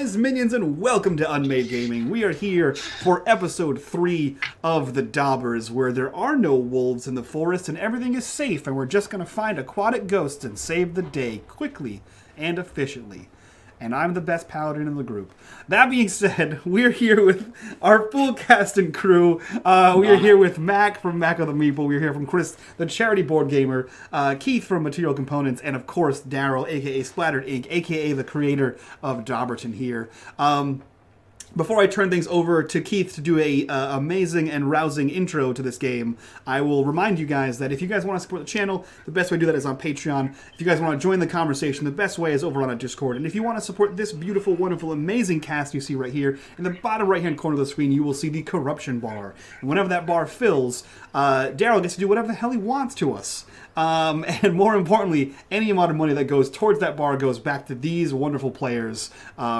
guys, minions, and welcome to unMadeGaming. We are here for episode 3 of the Dobbers, where there are no wolves in the forest and everything is safe, and we're just going to find aquatic ghosts and save the day quickly and efficiently. And I'm the best paladin in the group. That being said, we're here with our full cast and crew. We are here with Mac from Mac of the Meeple. We're here from Chris, the charity board gamer. Keith from Material Components. And of course, Daryl, a.k.a. Splattered Ink, a.k.a. the creator of Dobberton here. Before I turn things over to Keith to do a amazing and rousing intro to this game, I will remind you guys that if you guys want to support the channel, the best way to do that is on Patreon. If you guys want to join the conversation, the best way is over on a Discord. And if you want to support this beautiful, wonderful, amazing cast you see right here, in the bottom right-hand corner of the screen, you will see the corruption bar. And whenever that bar fills, Daryl gets to do whatever the hell he wants to us. And more importantly, any amount of money that goes towards that bar goes back to these wonderful players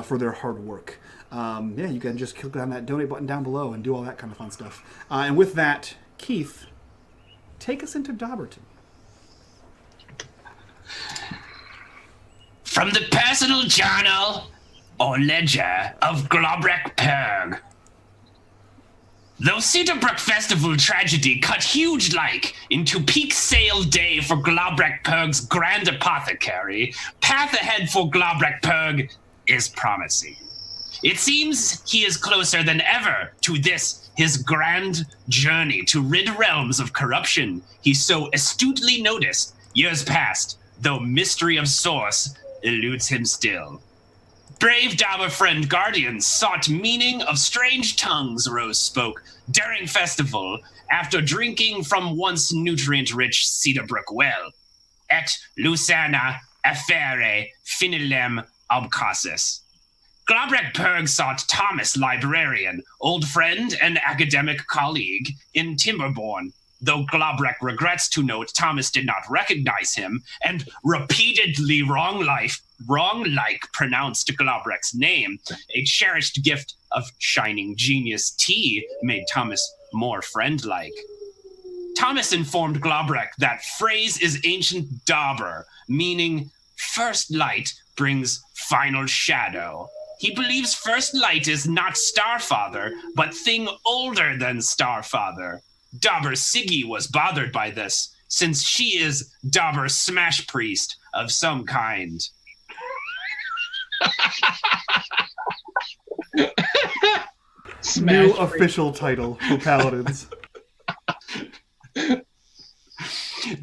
for their hard work. You can just click on that donate button down below and do all that kind of fun stuff. And with that, Keith, take us into Dobberton. From the personal journal or ledger of Globrek Purg. Though Cedarbrooke Festival tragedy cut huge like into peak sale day for Globrek Purg's grand apothecary, path ahead for Globrek Purg is promising. It seems he is closer than ever to this, his grand journey to rid realms of corruption he so astutely noticed years past, though mystery of source eludes him still. Brave Dobber friend guardians sought meaning of strange tongues, Rose spoke, during festival, after drinking from once nutrient-rich Cedarbrooke well. Et Lucana affere finilem obcasis. Globrek Purg sought Thomas, librarian, old friend and academic colleague in Timberborn, though Globrek regrets to note Thomas did not recognize him and repeatedly wrong-like pronounced Globrek's name. A cherished gift of shining genius tea made Thomas more friend-like. Thomas informed Globrek that phrase is ancient Dobber, meaning first light brings final shadow. He believes first light is not Starfather, but thing older than Starfather. Dobber Siggy was bothered by this, since she is Dobber Smash Priest of some kind. New official title for Paladins.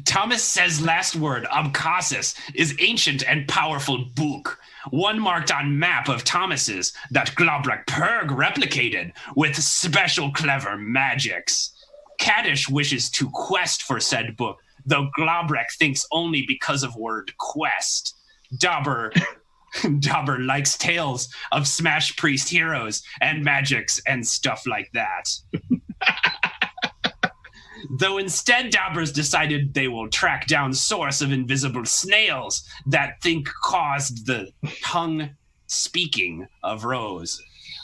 Thomas says last word, Obcasis, is ancient and powerful book. One marked on map of Thomas's that Globrek Purg replicated with special clever magics. Kaddish wishes to quest for said book, though Globrek thinks only because of word quest. Dobber likes tales of Smash Priest heroes and magics and stuff like that. Though instead Dobbers decided they will track down source of invisible snails that think caused the tongue speaking of Rose.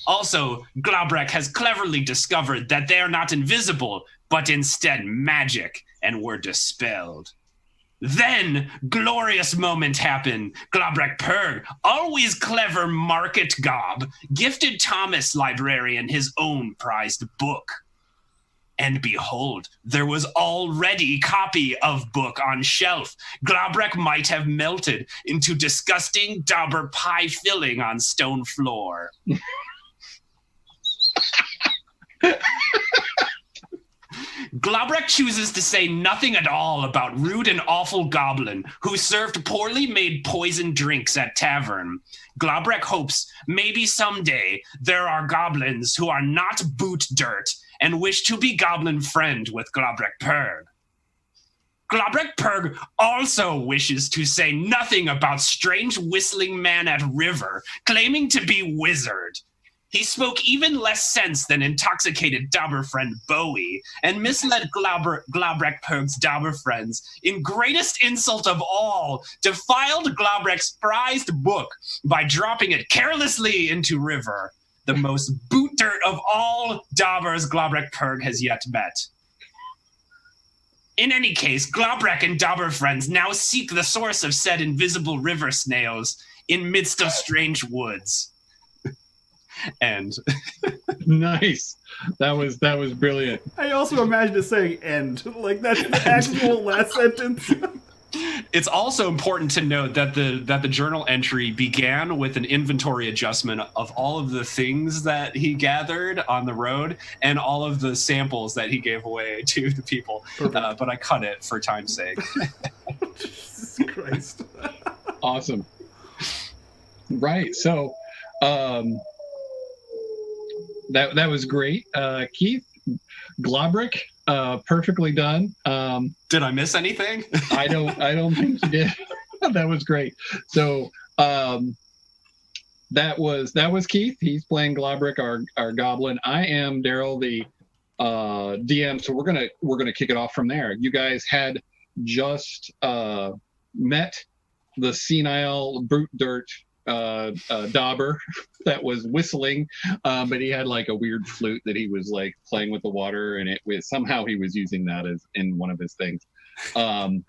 Also, Globrek has cleverly discovered that they are not invisible, but instead magic, and were dispelled. Then, glorious moment happened. Globrek Purg, always clever market gob, gifted Thomas, librarian, his own prized book. And behold, there was already copy of book on shelf. Globrek might have melted into disgusting Dobber pie filling on stone floor. Globrek chooses to say nothing at all about rude and awful goblin who served poorly made poison drinks at tavern. Globrek hopes maybe someday there are goblins who are not boot dirt and wish to be goblin friend with Globrek Purg. Globrek Purg also wishes to say nothing about strange whistling man at river claiming to be wizard. He spoke even less sense than intoxicated Dobber friend Bowie and misled Globrek Purg's Dobber friends. In greatest insult of all, defiled Globrek's prized book by dropping it carelessly into river. The most boot dirt of all Dobbers Globrek Purg has yet met. In any case, Globrek and Dobber friends now seek the source of said invisible river snails in midst of strange woods. And Nice. That was brilliant. I also imagine it saying "end," like that's the actual last sentence. it's also important to note that the journal entry began with an inventory adjustment of all of the things that he gathered on the road and all of the samples that he gave away to the people. But I cut it for time's sake. Jesus Christ. Awesome. Right. So that was great. Keith, Globrick, perfectly done. Did I miss anything? I don't think you did. That was great. So that was Keith. He's playing Globrick, our goblin. I am Daryl, the DM. So we're gonna kick it off from there. You guys had just met the senile brute dirt Dobber that was whistling, but he had like a weird flute that he was like playing with the water, and somehow he was using that as in one of his things. And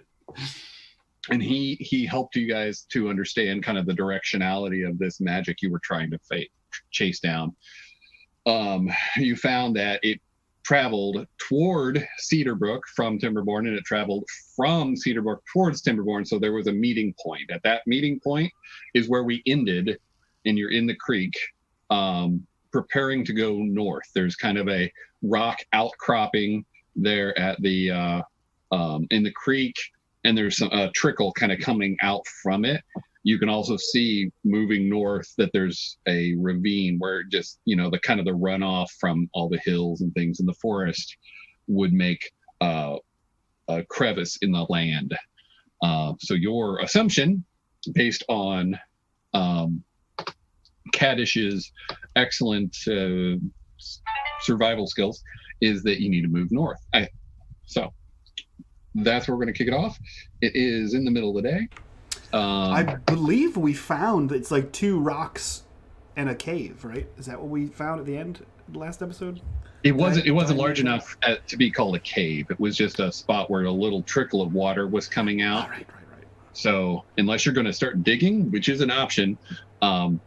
he helped you guys to understand kind of the directionality of this magic you were trying to chase down. You found that it traveled toward Cedarbrook from Timberborn, and it traveled from Cedarbrook towards Timberborn. So there was a meeting point. At that meeting point is where we ended, and you're in the creek, preparing to go north. There's kind of a rock outcropping there at the in the creek, and there's a trickle kind of coming out from it. You can also see moving north that there's a ravine where just, the kind of the runoff from all the hills and things in the forest would make a crevice in the land. So your assumption, based on Caddish's excellent survival skills, is that you need to move north. So that's where we're going to kick it off. It is in the middle of the day. I believe we found it's like 2 rocks and a cave, right? Is that what we found at the end of the last episode? It wasn't large enough to be called a cave. It was just a spot where a little trickle of water was coming out. Oh, right. So unless you're going to start digging, which is an option, you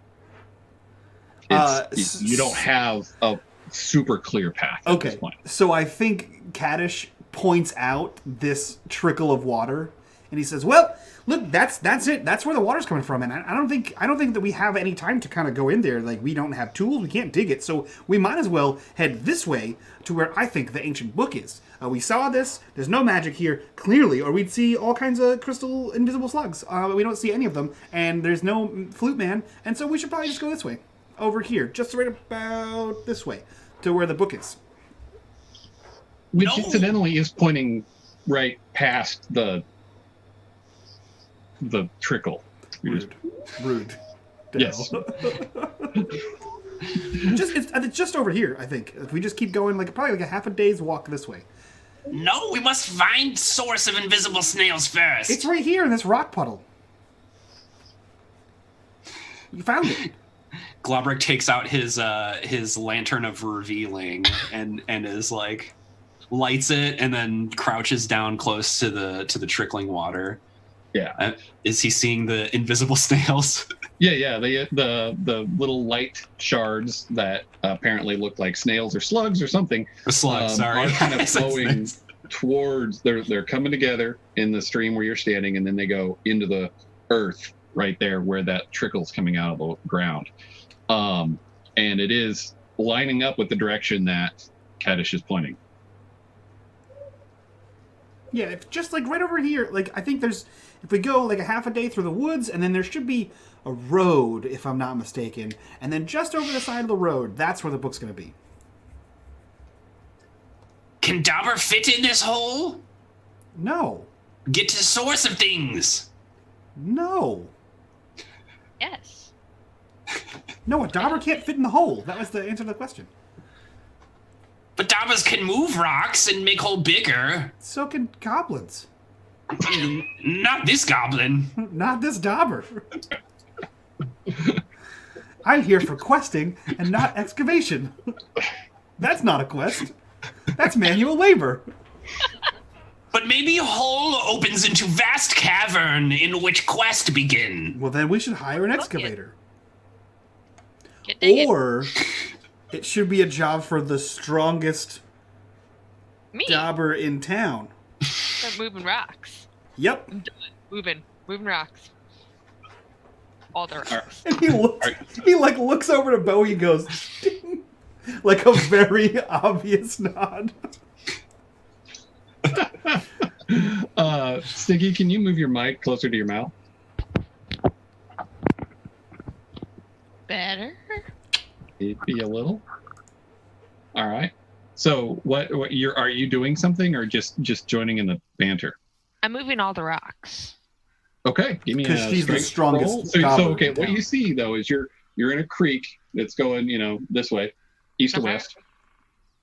don't have a super clear path at this point. So I think Kaddish points out this trickle of water, and he says, "Well, look, that's it. That's where the water's coming from." And I don't think that we have any time to kind of go in there. Like, we don't have tools, we can't dig it, so we might as well head this way to where I think the ancient book is. We saw this. There's no magic here, clearly, or we'd see all kinds of crystal invisible slugs. But we don't see any of them, and there's no flute man, and so we should probably just go this way, over here, just right about this way, to where the book is. Which incidentally is pointing right past the trickle. Rude. Yes. It's just over here, I think. If we just keep going, probably a half a day's walk this way. No, we must find source of invisible snails first. It's right here in this rock puddle. You found it. Globrick takes out his lantern of revealing and is like, lights it, and then crouches down close to the trickling water. Yeah. Is he seeing the invisible snails? Yeah. The little light shards that apparently look like snails or slugs or something. Slugs, sorry. Are kind of flowing towards. They're coming together in the stream where you're standing, and then they go into the earth right there where that trickle's coming out of the ground. And it is lining up with the direction that Kaddish is pointing. Yeah, it's just right over here. I think if we go a half a day through the woods, and then there should be a road, if I'm not mistaken, and then just over the side of the road, that's where the book's going to be. Can Dobber fit in this hole? No. Get to the source of things. No. Yes. No, a Dobber can't fit in the hole. That was the answer to the question. But Dobbers can move rocks and make hole bigger. So can goblins. Not this goblin. Not this Dobber. I'm here for questing and not excavation. That's not a quest. That's manual labor. But maybe a hole opens into vast cavern in which quest begin. Well, then we should hire an excavator. Get digging. Or it should be a job for the strongest Me. Dobber in town. Start moving rocks. Yep. I'm done. Moving rocks. All the rocks. And he looks over to Bowie and goes, ding, like a very obvious nod. Sticky, can you move your mic closer to your mouth? Better. Maybe a little. All right. So what are you doing something or just joining in the banter? I'm moving all the rocks. Okay, give me a Because she's the strength strongest roll. So Dobber okay, in what town. you see though is you're in a creek that's going, this way, east to Okay. west,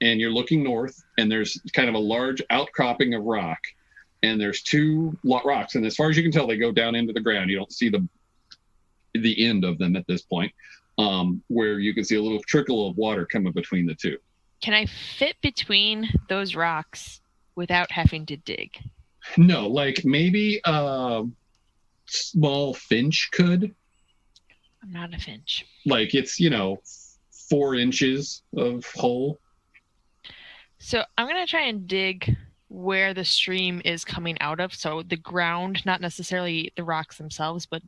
and you're looking north, and there's kind of a large outcropping of rock, and there's two rocks, and as far as you can tell, they go down into the ground. You don't see the end of them at this point, where you can see a little trickle of water coming between the two. Can I fit between those rocks without having to dig? No, like maybe small finch could. I'm not a finch. Like it's 4 inches of hole. So I'm going to try and dig where the stream is coming out of. So the ground, not necessarily the rocks themselves, but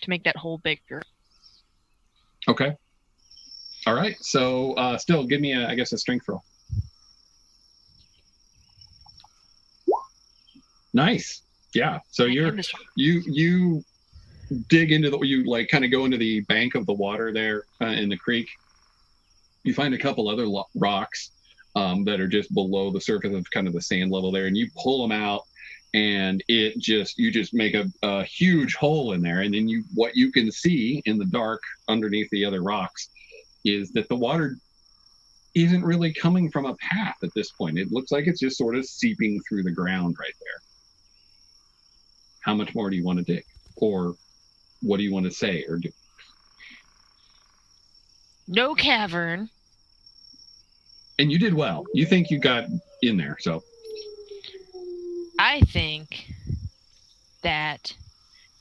to make that hole bigger. Okay. All right. So still give me a strength roll. Nice. Yeah. So you dig into you kind of go into the bank of the water there in the creek. You find a couple other rocks that are just below the surface of kind of the sand level there, and you pull them out, and you just make a huge hole in there, and then what you can see in the dark underneath the other rocks is that the water isn't really coming from a path at this point. It looks like it's just sort of seeping through the ground right there. How much more do you want to dig? Or what do you want to say or do? No cavern. And you did well. You think you got in there, so. I think that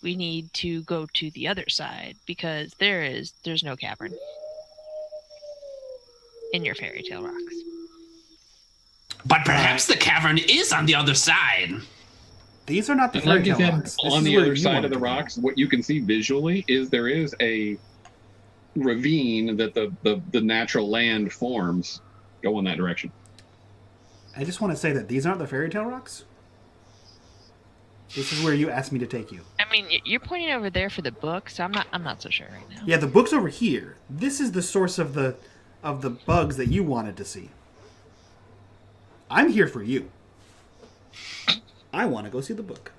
we need to go to the other side because there's no cavern in your fairy tale rocks. But perhaps the cavern is on the other side. These are not the And like fairy you tale said, rocks. This on is the where other you side want of the to go. rocks, what you can see visually is there is a ravine that the natural land forms. Go in that direction. I just want to say that these aren't the fairy tale rocks. This is where you asked me to take you. I mean, you're pointing over there for the book, so I'm not so sure right now. Yeah, the book's over here. This is the source of the bugs that you wanted to see. I'm here for you. I want to go see the book.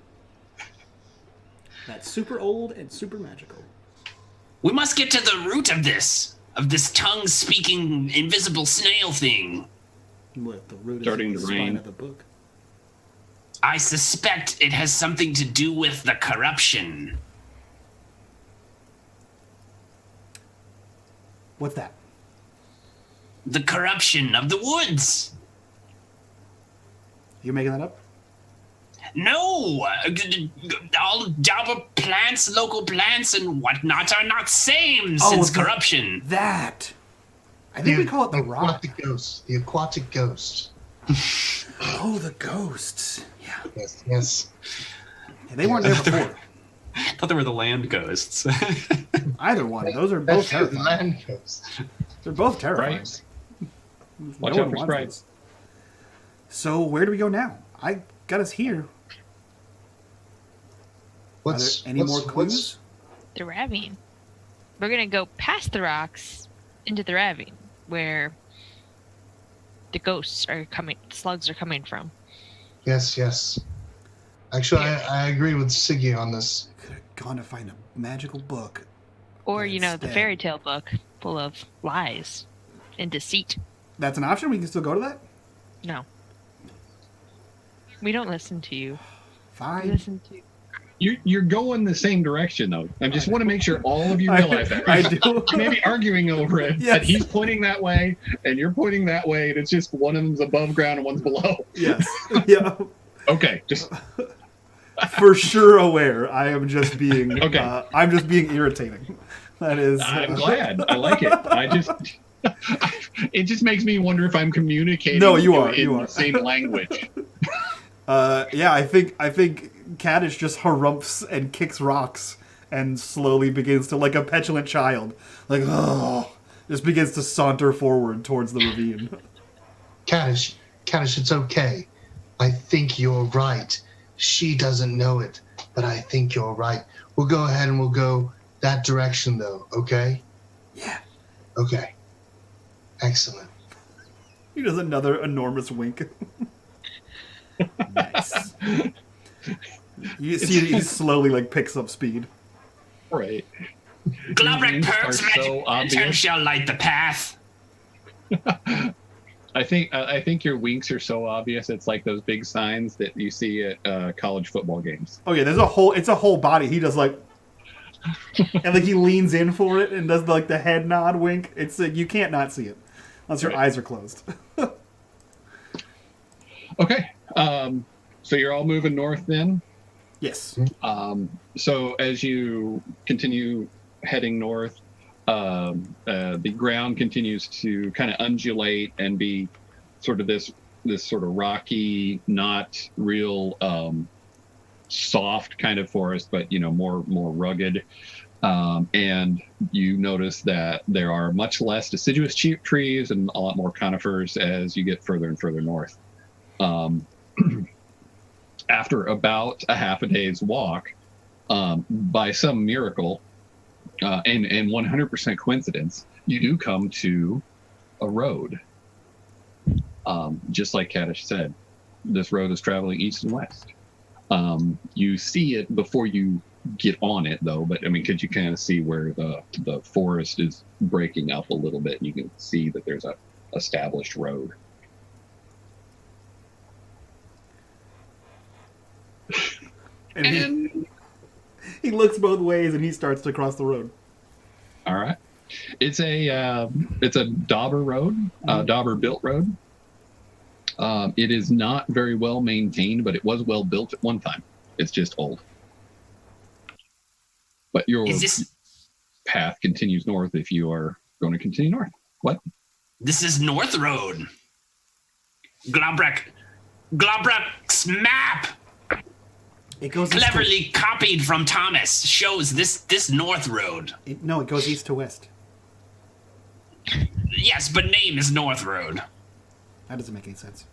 That's super old and super magical. We must get to the root of this tongue-speaking invisible snail thing. What, the root Starting is to the spine rain. of the book? I suspect it has something to do with the corruption. What's that? The corruption of the woods. You're making that up? No! All Dobber plants, local plants, and whatnot are not same since corruption. That! I think we call it the rock. Aquatic ghost. The aquatic ghost. Oh, the ghosts. Yeah. Yes. Yeah, they weren't there before. I thought they were the land ghosts. Either one. Those are That's both true, the terrifying. land ghost. They're both terrifying. Right. No Watch out one for wants sprites. those. So where do we go now? I got us here. Are there any more clues? The ravine. We're gonna go past the rocks into the ravine where the ghosts are coming, slugs are coming from. Yes. Actually, I agree with Siggy on this. Could have gone to find a magical book. Or, But the instead- fairy tale book full of lies and deceit. That's an option? We can still go to that? No. We don't listen to you. We Fine. listen to You're going the same direction though. I just want to make sure all of you I- realize that. I do. Maybe arguing over it. Yes. And he's pointing that way, and you're pointing that way, and it's just one of them's above ground and one's below. Yes. Yeah. Okay, just For sure aware. I am just being Okay. I'm just being irritating. That is. I'm glad. I like it. It just makes me wonder if I'm communicating. No, you are. in the same language. Yeah, I think Kaddish just harumphs and kicks rocks and slowly begins to, like a petulant child, like, oh, just begins to saunter forward towards the ravine. Kaddish, it's okay. I think you're right. She doesn't know it, but I think you're right. We'll go ahead and we'll go that direction, though, okay? Yeah. Okay. Excellent. He does another enormous wink. Nice. You see he slowly, like, picks up speed. Right. Globrick Perk's Are magic so lantern obvious. shall light the path. I think your winks are so obvious. It's like those big signs that you see at college football games. Oh yeah, it's a whole body. He does like, and like he leans in for it and does like the head nod wink. It's like you can't not see it unless your eyes are closed. Okay. So you're all moving north then? Yes. So as you continue heading north, the ground continues to kind of undulate and be sort of this sort of rocky, not real soft kind of forest, but more rugged. And you notice that there are much less deciduous trees and a lot more conifers as you get further and further north. After about a half a day's walk, by some miracle, and 100% coincidence, you do come to a road. Just like Kaddish said, this road is traveling east and west. You see it before you get on it, though, but I mean, because you kind of see where the forest is breaking up a little bit, and you can see that there's a established road. And he looks both ways and he starts to cross the road. All right. It's a Dobber road, Dobber built road. It is not very well maintained, but it was well built at one time. It's just old. But your path continues north if you are going to continue north. What? This is North Road. Globrecht's map, It goes cleverly copied from Thomas, shows this North Road. It goes east to west. Yes, but name is North Road. That doesn't make any sense.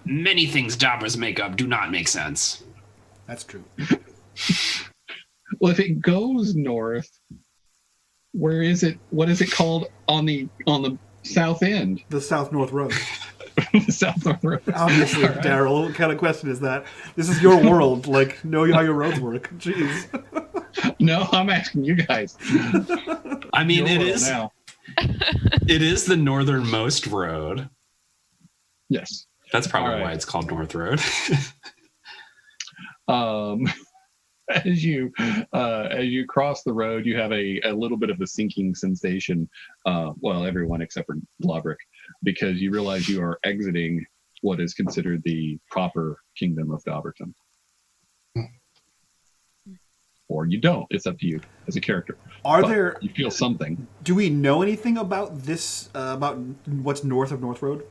Many things Dobbers make up do not make sense. That's true. Well, if it goes north, where is it? What is it called on the south end? The South North Road. The South North Road. Obviously, All right. Daryl, what kind of question is that? This is your world. Like, know how your roads work. Jeez. No, I'm asking you guys. I mean, Your it world is now. it is the northernmost road. Yes. That's probably All right. why it's called North Road. As you cross the road, you have a little bit of a sinking sensation. Well, everyone except for Globrick, because you realize you are exiting what is considered the proper kingdom of Dobberton. Or you don't. It's up to you as a character. You feel something. Do we know anything about this? About what's north of North Road?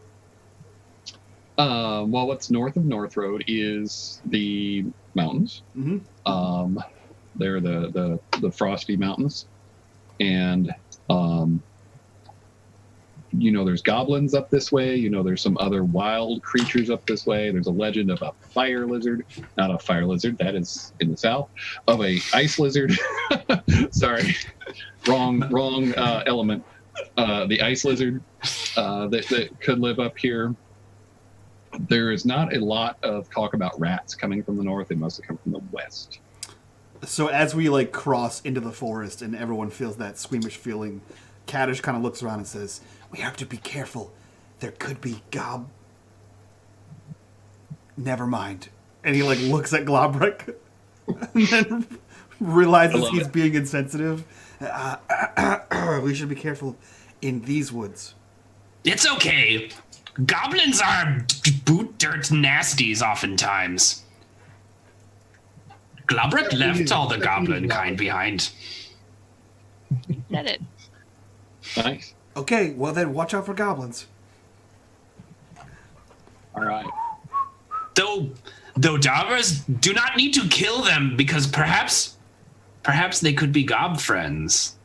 Well, what's north of North Road is the mountains. Mm-hmm. They're the frosty mountains, and there's goblins up this way. There's some other wild creatures up this way. There's a legend of a fire lizard, not a fire lizard, that is in the south, of a ice lizard. Sorry, wrong element. The ice lizard that could live up here. There is not a lot of talk about rats coming from the north. They mostly come from the west. So as we cross into the forest and everyone feels that squeamish feeling, Kaddish kind of looks around and says, "We have to be careful. There could be Never mind." And he looks at Globrick and then realizes he's being insensitive. We should be careful in these woods. It's okay. Goblins are boot dirt nasties oftentimes. Globrick left all the goblin kind behind. Said it. Nice. Okay, well then, watch out for goblins. All right. Though Dobbers do not need to kill them because perhaps they could be gob friends.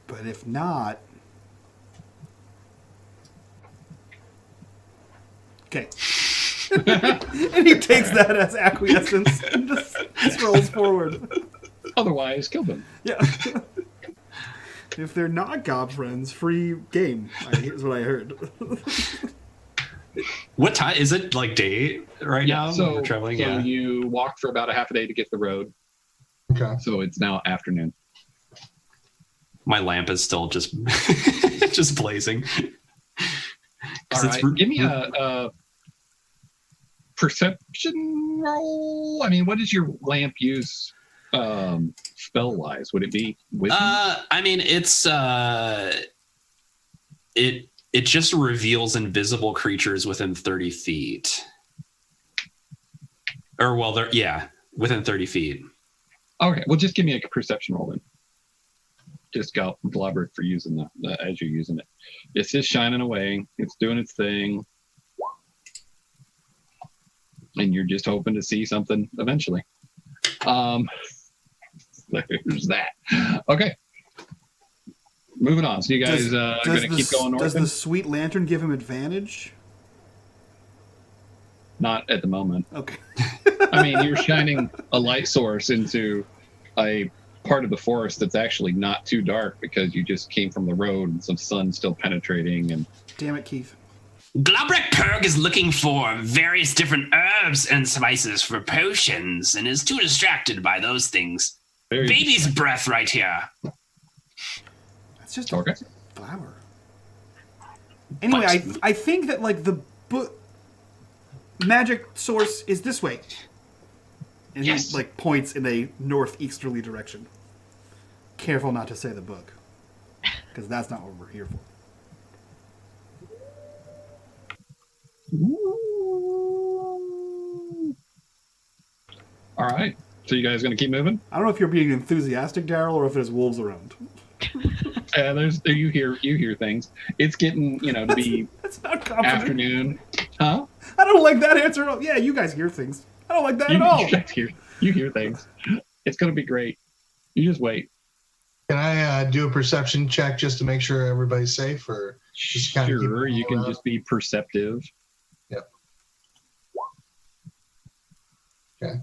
But if not... Okay. And he takes that as acquiescence and just rolls forward. Otherwise, kill them. Yeah. If they're not gob friends, free game. Is what I heard. What time is it? Like day right now? So, We're traveling. so Yeah. you walk for about a half a day to get the road. Okay. So it's now afternoon. My lamp is still just just blazing. All right. Give me a perception roll. I mean, what does your lamp use spell wise? Would it be wisdom? I mean, it's it just reveals invisible creatures within 30 feet. Or well, within 30 feet. Okay, well, just give me a perception roll then. Just go Globrick for using the as you're using it. It's just shining away. It's doing its thing. And you're just hoping to see something eventually. There's that. Okay. Moving on. So you guys are going to keep going north? Does the sweet lantern give him advantage? Not at the moment. Okay. I mean, you're shining a light source into a part of the forest that's actually not too dark because you just came from the road and some sun still penetrating. And Damn it, Keith. Globrick Purg is looking for various different herbs and spices for potions and is too distracted by those things. very Baby's breath right here. That's just Okay. a flower. Anyway, I think that like the magic source is this way. And Yes. he like points in a northeasterly direction. Careful not to say the book. Because that's not what we're here for. all right. So you guys going to keep moving? I don't know if you're being enthusiastic, Daryl, or if there's wolves around. You hear things. It's getting to be That's not confident. afternoon. Huh? I don't like that answer at all. Yeah, you guys hear things. I don't like that at all. You hear things. It's going to be great. You just wait. Can I do a perception check just to make sure everybody's safe, or just kind of keep Sure, you can around? just be perceptive. Yep. Okay.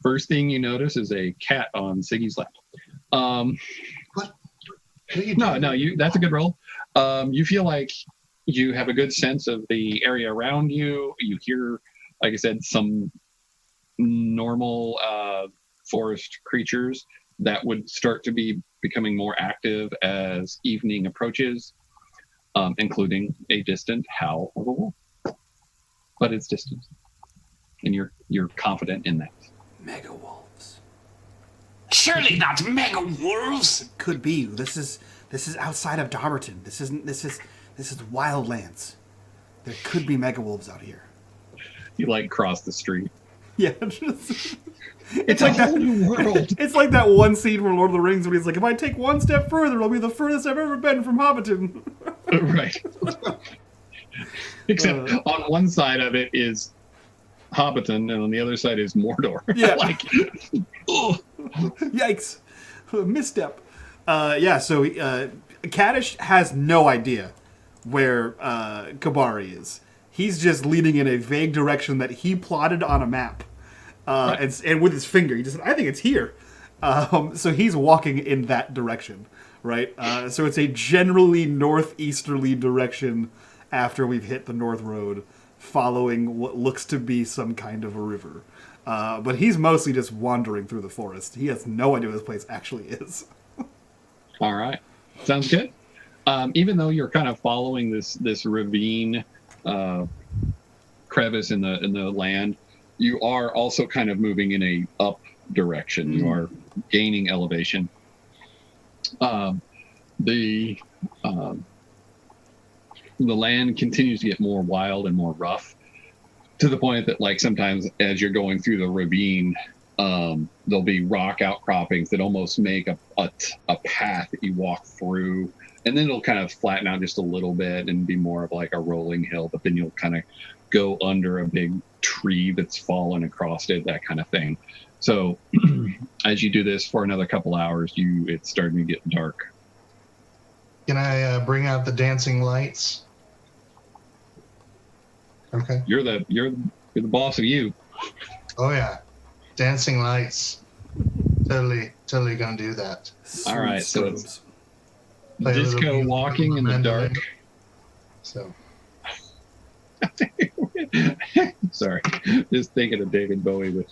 First thing you notice is a cat on Siggy's lap. What are you No, doing? that's a good roll. You feel like you have a good sense of the area around you. You hear, like I said, some normal forest creatures that would start to be becoming more active as evening approaches, including a distant howl of a wolf. But it's distant, and you're confident in that. Mega wolves. Surely not mega wolves. Could be. This is outside of Dobberton. This is wildlands. There could be mega wolves out here. You like cross the street. Yeah. It's like a whole new world. It's like that one scene from Lord of the Rings where he's like, if I take one step further, it'll be the furthest I've ever been from Hobbiton. Right. Except on one side of it is Hobbiton, and on the other side is Mordor. Yeah. Like, ugh. Yikes. Misstep. So Kaddish has no idea where Kabari is. He's just leading in a vague direction that he plotted on a map. And with his finger, he just said, I think it's here. So he's walking in that direction, right? So it's a generally northeasterly direction after we've hit the North Road, following what looks to be some kind of a river. But he's mostly just wandering through the forest. He has no idea what this place actually is. All right. Sounds good. Even though you're kind of following this ravine crevice in the land, you are also kind of moving in a up direction. You are gaining elevation. The land continues to get more wild and more rough, to the point that, like, sometimes as you're going through the ravine, There'll be rock outcroppings that almost make a path that you walk through, and then it'll kind of flatten out just a little bit and be more of like a rolling hill, but then you'll kind of go under a big tree that's fallen across it, that kind of thing. So as you do this for another couple hours, it's starting to get dark. Can I bring out the dancing lights? Okay. You're the boss of you. Oh yeah, dancing lights. Totally gonna do that. All right, so it's Play a little disco music walking on in the mandolin. dark. So Sorry, just thinking of David Bowie with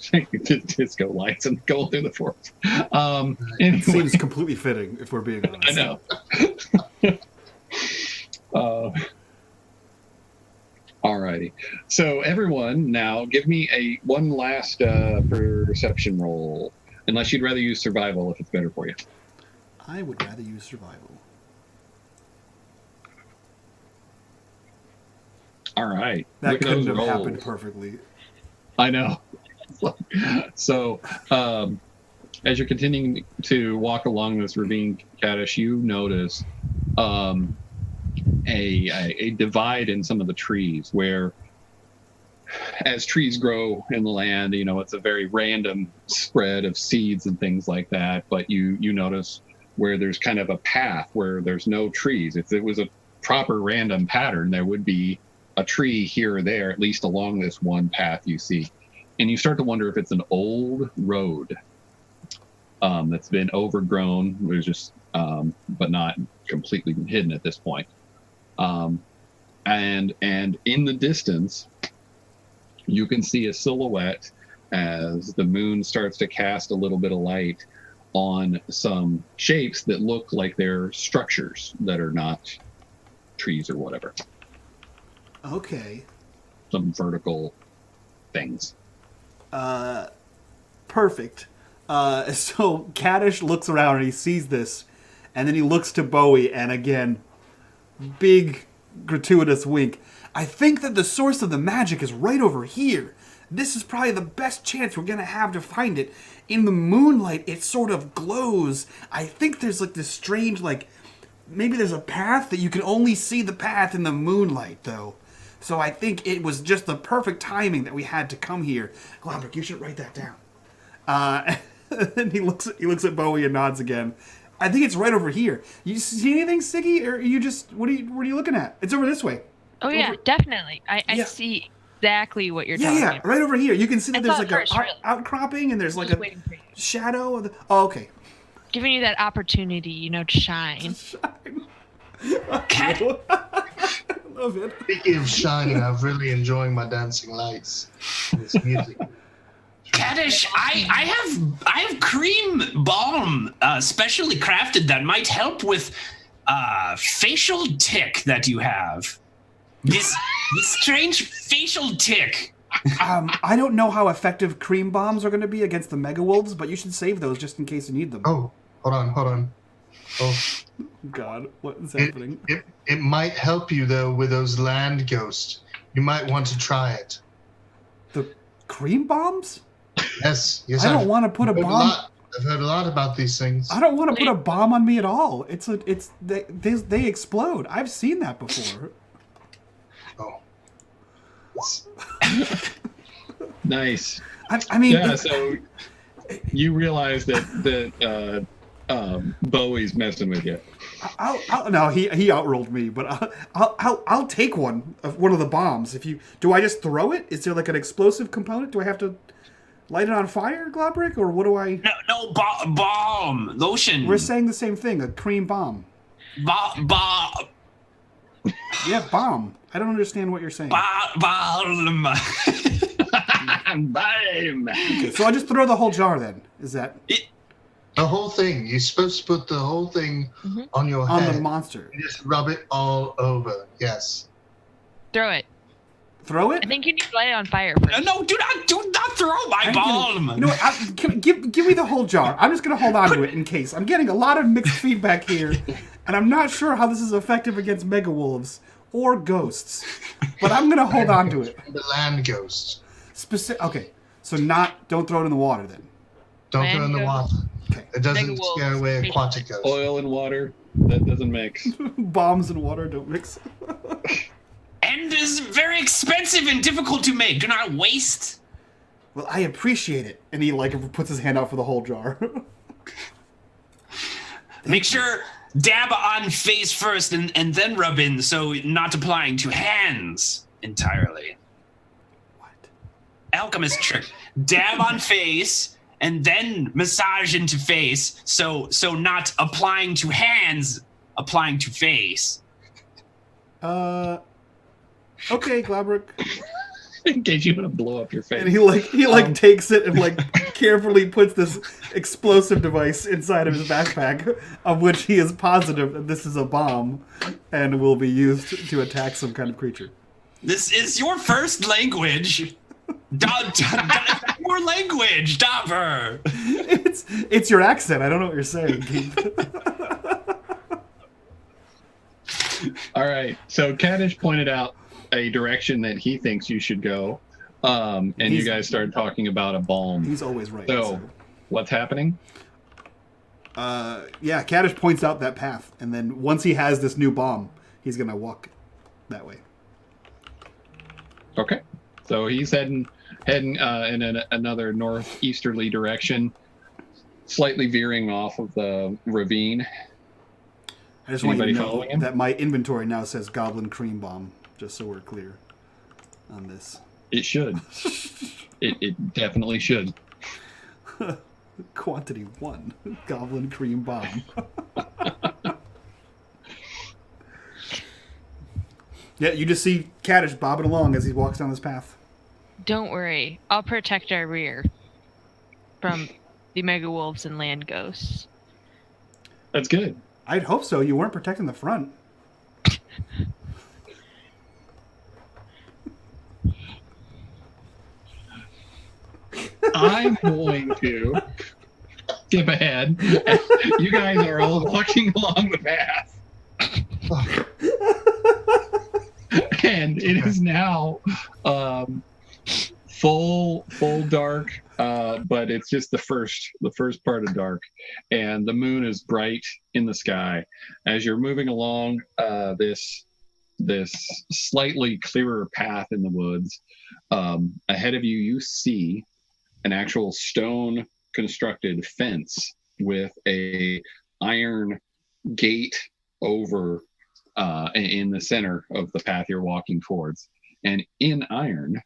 disco lights and going through the forest. Anyway, Seems completely fitting, if we're being honest. I know. Alrighty. So everyone, now give me one last perception roll. Unless you'd rather use survival, if it's better for you. I would rather use survival. All right. That Look at couldn't those have happened rolls. perfectly. I know. So, as you're continuing to walk along this ravine, Kaddish, you notice a divide in some of the trees where, as trees grow in the land, it's a very random spread of seeds and things like that. But you notice where there's kind of a path where there's no trees. If it was a proper random pattern, there would be a tree here or there, at least along this one path you see. And you start to wonder if it's an old road that's been overgrown. There's just, but not completely hidden at this point. And in the distance, you can see a silhouette as the moon starts to cast a little bit of light on some shapes that look like they're structures that are not trees or whatever. Okay. Some vertical things. Perfect. So Kaddish looks around and he sees this, and then he looks to Bowie, and again, big gratuitous wink. I think that the source of the magic is right over here. This is probably the best chance we're gonna have to find it. In the moonlight, it sort of glows. I think there's like this strange, maybe there's a path that you can only see the path in the moonlight, though. So I think it was just the perfect timing that we had to come here. Globrick, you should write that down. And he looks at Bowie and nods again. I think it's right over here. You see anything, Siggy, or you just what are you looking at? It's over this way. Oh yeah, definitely. I see exactly what you're talking about. Right over here. You can see that there's like first, an really. outcropping, and there's like Just a waiting for you. shadow of the. Oh, okay. Giving you that opportunity, to shine. Cat- I love it. speaking of shining, I'm really enjoying my dancing lights. This music. Kaddish, I have cream balm specially crafted that might help with facial tick that you have. This strange facial tick. I don't know how effective cream bombs are going to be against the mega wolves, but you should save those just in case you need them. Oh, hold on. Oh, God, what is happening? it might help you though with those land ghosts. You might want to try it. The cream bombs? Yes. I don't want to put a bomb. I've heard a lot about these things. I don't want to put a bomb on me at all. They explode. I've seen that before. Oh. Nice. I mean, Yeah, so you realize that Bowie's messing with you. No, he outrolled me, but I'll take one of the bombs. Do I just throw it? Is there like an explosive component? Do I have to light it on fire, Globrick, or what do I? No, balm lotion. We're saying the same thing. A cream bomb. Balm. Yeah, bomb. I don't understand what you're saying. Balm. Okay, so I just throw the whole jar then. Is that The whole thing. You're supposed to put the whole thing on your on head. the monster? You just rub it all over. Yes. Throw it. Throw it? I think you need to light it on fire first. No, do not throw my balm. You know what? Give me the whole jar. I'm just going to hold on to it in case. I'm getting a lot of mixed feedback here, and I'm not sure how this is effective against mega wolves or ghosts, but I'm going to hold on to it. The land ghosts. Okay, so don't throw it in the water then. Don't Land go in the ghost. water. Okay. It doesn't Mega wolves. scare away aquatic ghosts. Oil and water, that doesn't mix. Bombs and water don't mix. And is very expensive and difficult to make. Do not waste. Well, I appreciate it. And he like puts his hand out for the whole jar. Make sure dab on face first and then rub in, so not applying to hands entirely. What? Alchemist trick. Dab on face and then massage into face, so not applying to hands, applying to face. Okay, Glabrick. In case you want to blow up your face. And he takes it and like carefully puts this explosive device inside of his backpack, of which he is positive that this is a bomb and will be used to attack some kind of creature. This is your first language. Your language, Dobber. It's your accent. I don't know what you're saying, Keith. All right. So Kaddish pointed out a direction that he thinks you should go. And you guys started talking about a balm. He's always right. So what's happening? Yeah, Kaddish points out that path, and then once he has this new bomb, he's gonna walk that way. Okay. So he's heading in another northeasterly direction, slightly veering off of the ravine. I just want you to Anybody know following him? that my inventory now says Goblin Cream Bomb, just so we're clear on this. It should. it definitely should. Quantity 1, Goblin Cream Bomb. Yeah, you just see Kaddish bobbing along as he walks down this path. Don't worry. I'll protect our rear from the mega wolves and land ghosts. That's good. I'd hope so. You weren't protecting the front. I'm going to skip ahead. You guys are all walking along the path. And it is now full dark, but it's just the first part of dark, and the moon is bright in the sky as you're moving along this slightly clearer path in the woods. Ahead of you, you see an actual stone constructed fence with a iron gate over in the center of the path you're walking towards, and in iron,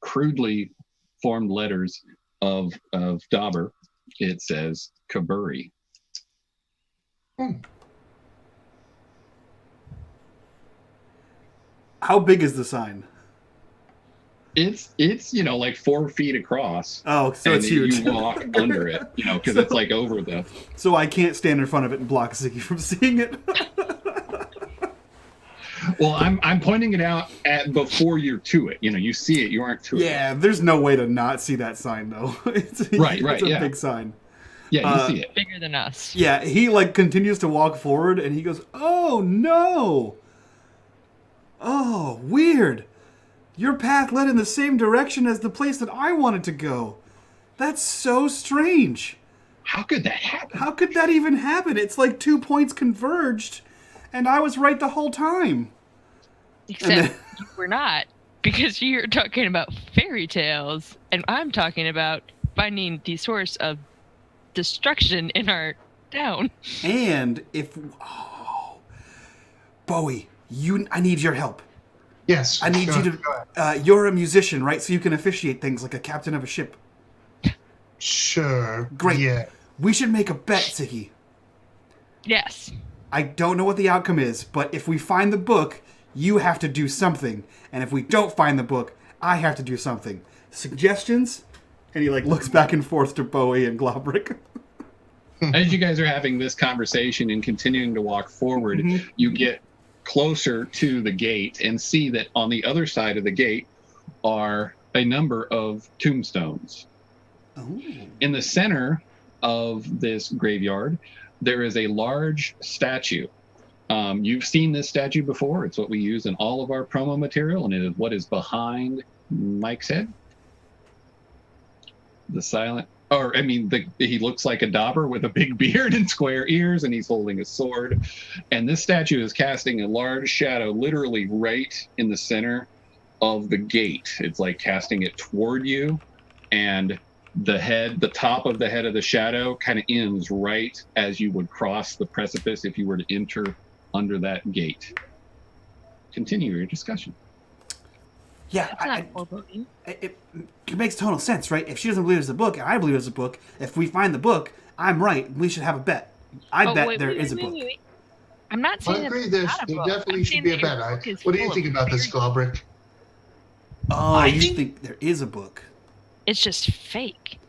crudely formed letters of Dobber, it says Kaburi. How big is the sign? It's like 4 feet across. Oh, so it's huge. You walk under it, because it's like over the. So I can't stand in front of it and block Ziggy from seeing it. Well, I'm pointing it out before you're to it. You see it. You aren't to it. Yeah, there's no way to not see that sign though. It's a big sign. Yeah, you see it. Bigger than us. Yeah, he continues to walk forward and he goes, "Oh no! Oh, weird. Your path led in the same direction as the place that I wanted to go. That's so strange. How could that happen? How could that even happen? It's like 2 points converged, and I was right the whole time." Except we're not, because you're talking about fairy tales, and I'm talking about finding the source of destruction in our town. And Bowie, I need your help. Yes. I need you to. You're a musician, right? So you can officiate things like a captain of a ship. Sure. Great. Yeah. We should make a bet, Ziggy. Yes. I don't know what the outcome is, but if we find the book, you have to do something. And if we don't find the book, I have to do something. Suggestions? And he looks back and forth to Bowie and Globrick. As you guys are having this conversation and continuing to walk forward, you get closer to the gate and see that on the other side of the gate are a number of tombstones. Oh. In the center of this graveyard, there is a large statue. You've seen this statue before. It's what we use in all of our promo material, and it is what is behind Mike's head. The silent Or, I mean, he looks like a Dobber with a big beard and square ears, and he's holding a sword. And this statue is casting a large shadow literally right in the center of the gate. It's like casting it toward you, and the top of the head of the shadow kind of ends right as you would cross the precipice if you were to enter under that gate. Continue your discussion. Yeah, That's not foreboding. it makes total sense, right? If she doesn't believe it's a book, and I believe it's a book, if we find the book, I'm right. We should have a bet. I bet there is a book. Wait. I'm not saying I agree. that There there's not a book. definitely I'm should saying be a that bet. your book is What do you full think of about this, weird- Globrick? Oh, I you think- think there is a book? It's just fake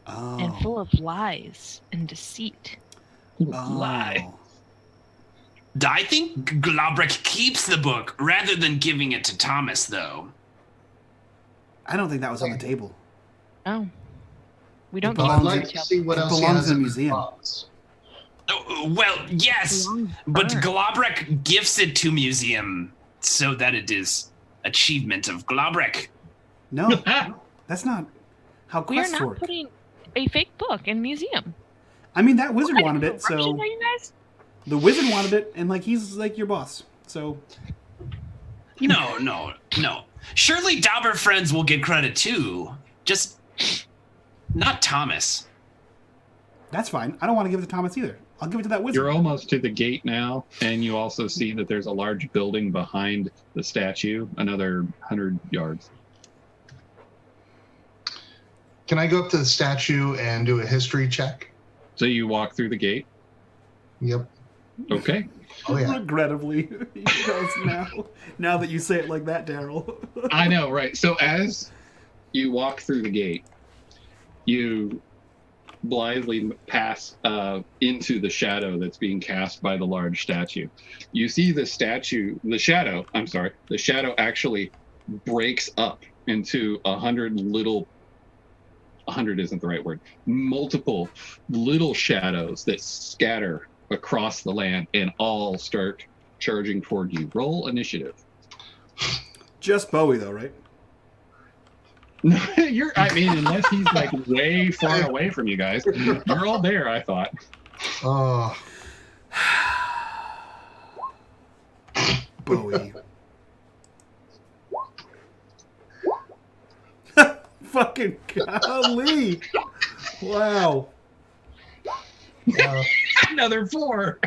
Oh. and full of lies and deceit. Lie. I think Globrick keeps the book rather than giving it to Thomas, though. I don't think that was on the table. Oh, we don't Well, Well, keep I'd like retail to see what It else he belongs has in a in his museum. box. Oh, well, yes, belongs but burned. Globrick gives it to museum so that it is achievement of Globrick. No, that's not how We are quests not work. putting a fake book in museum. I mean, that wizard What wanted kind of it, corruption so are you guys? the wizard wanted it, and like he's like your boss. So No. Surely Dobber friends will get credit too. Just not Thomas. that's fine. I don't want to give it to Thomas either. I'll give it to that wizard. You're almost to the gate now, and you also see that there's a large building behind the statue, another 100 yards. Can I go up to the statue and do a history check? So you walk through the gate. Yep. Okay. Oh yeah. Regrettably, he does now that you say it like that, Daryl. I know, right? So as you walk through the gate, you blithely pass into the shadow that's being cast by the large statue. You see the shadow actually breaks up into 100 little, 100 isn't the right word, multiple little shadows that scatter across the land and all start charging toward you. Roll initiative. Just Bowie, though, right? No, unless he's like way far away from you guys. You're all there, I thought. Oh, Bowie. Fucking golly! Wow. Another 4.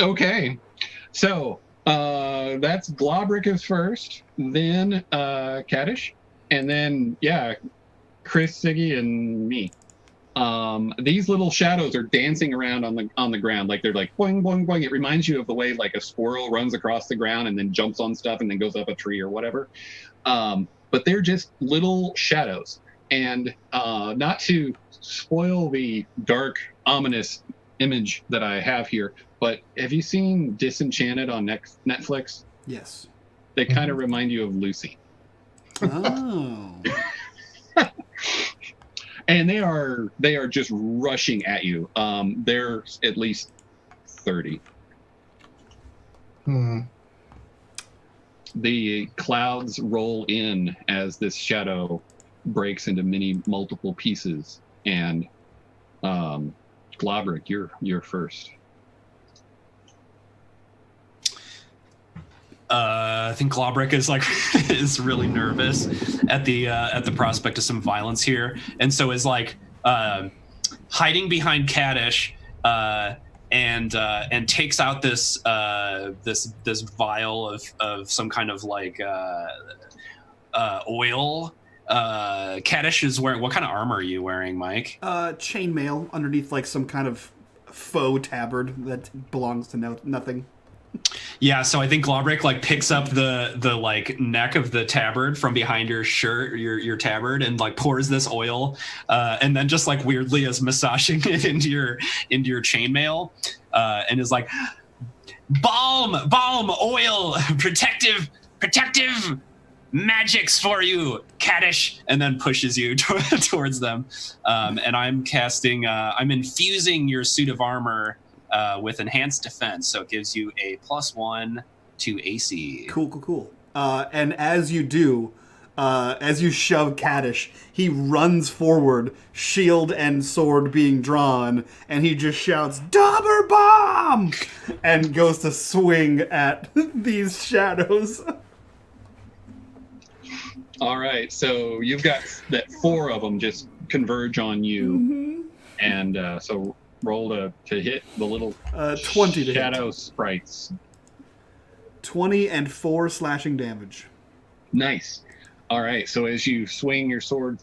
Okay. So that's Globrick is first, then Kaddish, and then Chris, Siggy, and me. These little shadows are dancing around on the ground, like they're like boing boing boing. It reminds you of the way like a squirrel runs across the ground and then jumps on stuff and then goes up a tree or whatever. But they're just little shadows. And not to spoil the dark, ominous image that I have here, but have you seen Disenchanted on Netflix? Yes. They kind of remind you of Lucy. Oh. And they are just rushing at you. There's at least 30. The clouds roll in as this shadow breaks into multiple pieces, and Globrick, you're first. I think Globrick is is really nervous at the prospect of some violence here, and so is hiding behind Kaddish, and takes out this vial of some kind of oil. Kaddish is wearing, what kind of armor are you wearing, Mike? Chainmail underneath like some kind of faux tabard that belongs to nothing. Yeah, so I think Globrick picks up the neck of the tabard from behind your shirt, your tabard, and pours this oil, and then just weirdly is massaging it into your chainmail, and is like, balm, oil, protective magics for you, Kaddish, and then pushes you towards them. And I'm infusing your suit of armor with enhanced defense, so it gives you a +1 to AC. Cool. And as you do, as you shove Kaddish, he runs forward, shield and sword being drawn, and he just shouts, "Dobber bomb!" and goes to swing at these shadows. All right, so you've got that 4 of them just converge on you, and so roll to hit the little 20 to shadow hit. sprites. 20 and 4 slashing damage. Nice. All right, so as you swing your sword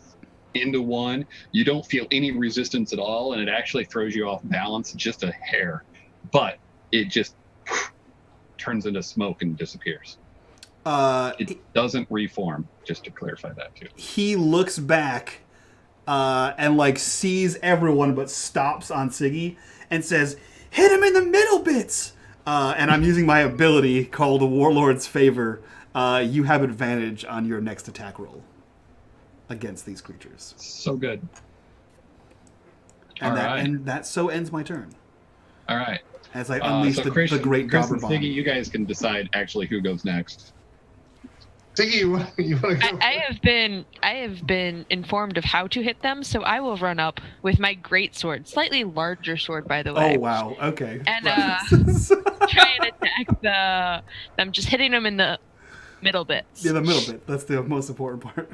into one, you don't feel any resistance at all, and it actually throws you off balance just a hair, but it just turns into smoke and disappears. It doesn't reform, just to clarify that too. He looks back and like sees everyone but stops on Siggy and says, "Hit him in the middle bits!" And I'm using my ability called Warlord's Favor. You have advantage on your next attack roll against these creatures. So good. And that so ends my turn. All right. As I unleash the great Chris Dobber and bomb. Siggy, you guys can decide actually who goes next. Siggy, you want to go? I have been informed of how to hit them, so I will run up with my great sword, slightly larger sword, by the way. Oh wow! Okay. And try and attack them, just hitting them in the middle bits. Yeah, the middle bit. That's the most important part.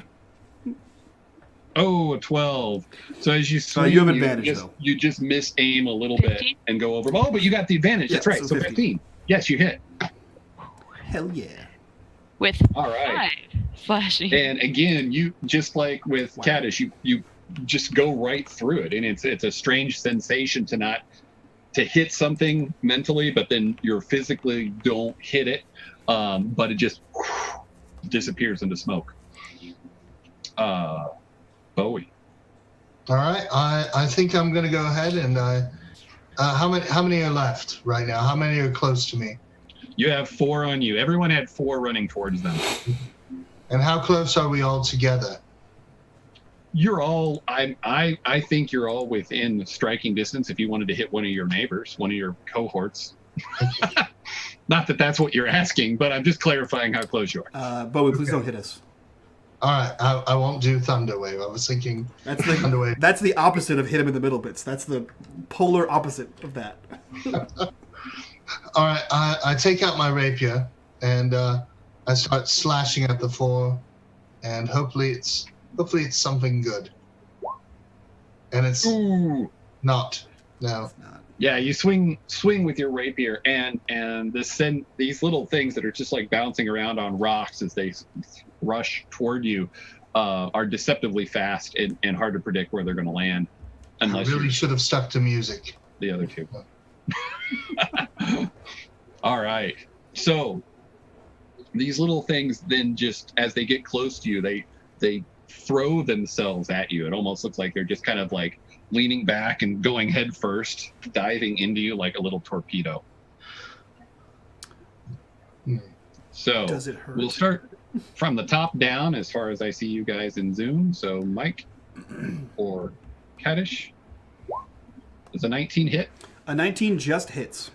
Oh, a 12. So as you swing, you have advantage, though. You just miss aim a little 15? bit and go over. Oh, but you got the advantage. Yeah, That's right. so So 15. Yes, you hit. Hell yeah. With All right. 5 flashing. And again, you just like with Wow. Kaddish, you just go right through it, and it's a strange sensation to hit something mentally, but then you physically don't hit it, but it just disappears into smoke. Bowie. All right, I think I'm going to go ahead and how many are left right now? How many are close to me? You have 4 on you. Everyone had 4 running towards them. And how close are we all together? You're all. I think you're all within striking distance. If you wanted to hit one of your neighbors, one of your cohorts. Not that that's what you're asking, but I'm just clarifying how close you are. Bowie, please don't hit us. All right, I won't do Thunder Wave. I was thinking That's Thunder Wave. That's the opposite of hit him in the middle bits. That's the polar opposite of that. All right, I take out my rapier and I start slashing at the 4, and hopefully it's something good. And it's Ooh. not. No. It's not. Yeah, you swing with your rapier, and these little things that are just like bouncing around on rocks as they rush toward you are deceptively fast and hard to predict where they're going to land, unless I really you're should have stuck to music. the other two. All right, so these little things then just as they get close to you, they throw themselves at you. It almost looks like they're just kind of like leaning back and going head first, diving into you like a little torpedo. So Does it hurt? we'll start from the top down as far as I see you guys in Zoom. So Mike or Kaddish. Does a 19 hit? A 19 just hits.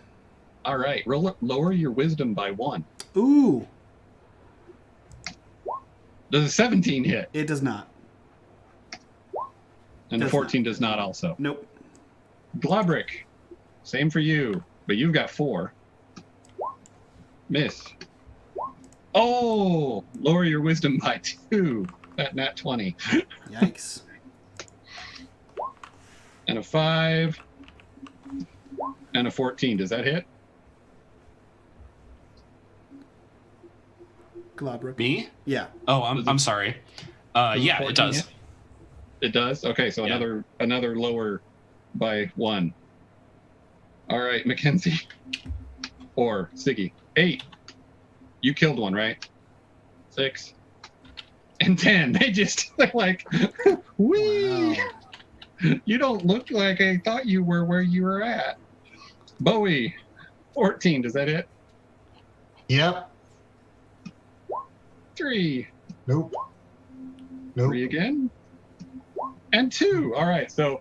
All right, lower your wisdom by 1. Ooh, Does a 17 hit? it does not. And the Does 14 does not also. Nope. Globrick, same for you, but you've got 4. Miss. Oh, lower your wisdom by 2. That nat 20. Yikes. And a 5. And a 14. Does that hit? Globrick. Me? Yeah. Oh, I'm sorry. Yeah, it does. Hit? It does? Okay, so Yeah. another lower by 1. All right, Mackenzie. Or Siggy. 8. You killed one, right? 6. And 10. They're like, wee! Wow. You don't look like I thought you were where you were at. Bowie. 14. Does that hit? Yep. 3. Nope. Nope. 3 again. And 2. All right, so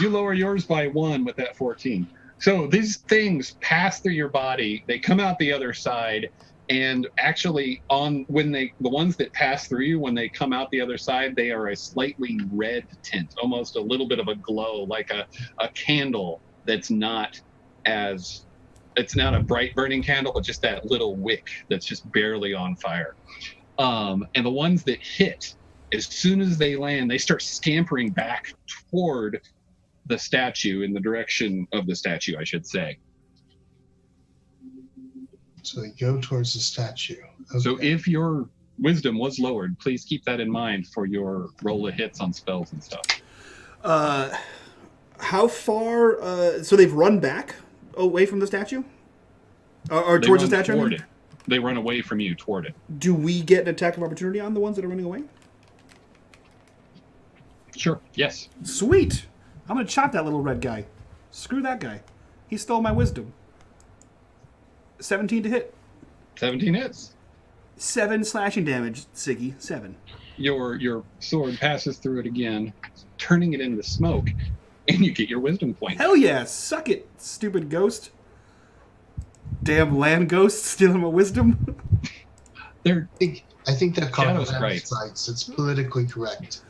you lower yours by 1 with that 14. So these things pass through your body. They come out the other side, And actually, the ones that pass through you, when they come out the other side, they are a slightly red tint, almost a little bit of a glow, like a candle that's not it's not a bright burning candle, but just that little wick that's just barely on fire. And the ones that hit, as soon as they land, they start scampering back toward the statue, in the direction of the statue, I should say. So they go towards the statue. Okay. So if your wisdom was lowered, please keep that in mind for your roll of hits on spells and stuff. How far? So they've run back away from the statue, or towards the statue. Toward it. They run away from you toward it. Do we get an attack of opportunity on the ones that are running away? Sure. Yes. Sweet. I'm gonna chop that little red guy. Screw that guy. He stole my wisdom. 17 to hit. 17 hits. 7 slashing damage, Siggy. 7. Your sword passes through it again, turning it into smoke, and you get your wisdom point. Hell yeah! Suck it, stupid ghost. Damn land ghost stealing my wisdom. They're I think they're called Shadow's land right. sites. It's politically correct.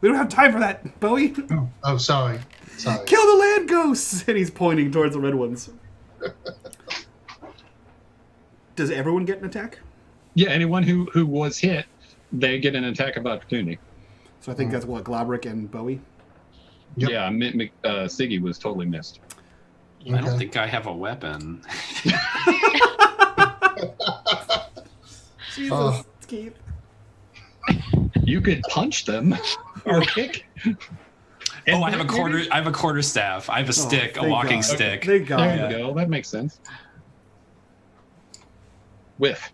We don't have time for that, Bowie. Oh, sorry. Kill the land ghosts! And he's pointing towards the red ones. Does everyone get an attack? Yeah, anyone who was hit, they get an attack of opportunity. So I think that's what, Globrick and Bowie? Yep. Yeah, Siggy was totally missed. I don't think I have a weapon. Jesus, Keith. You could punch them or kick. Oh, I have a quarter staff. I have a stick, a thank walking God. stick. Thank God. There you go. That makes sense. Whiff.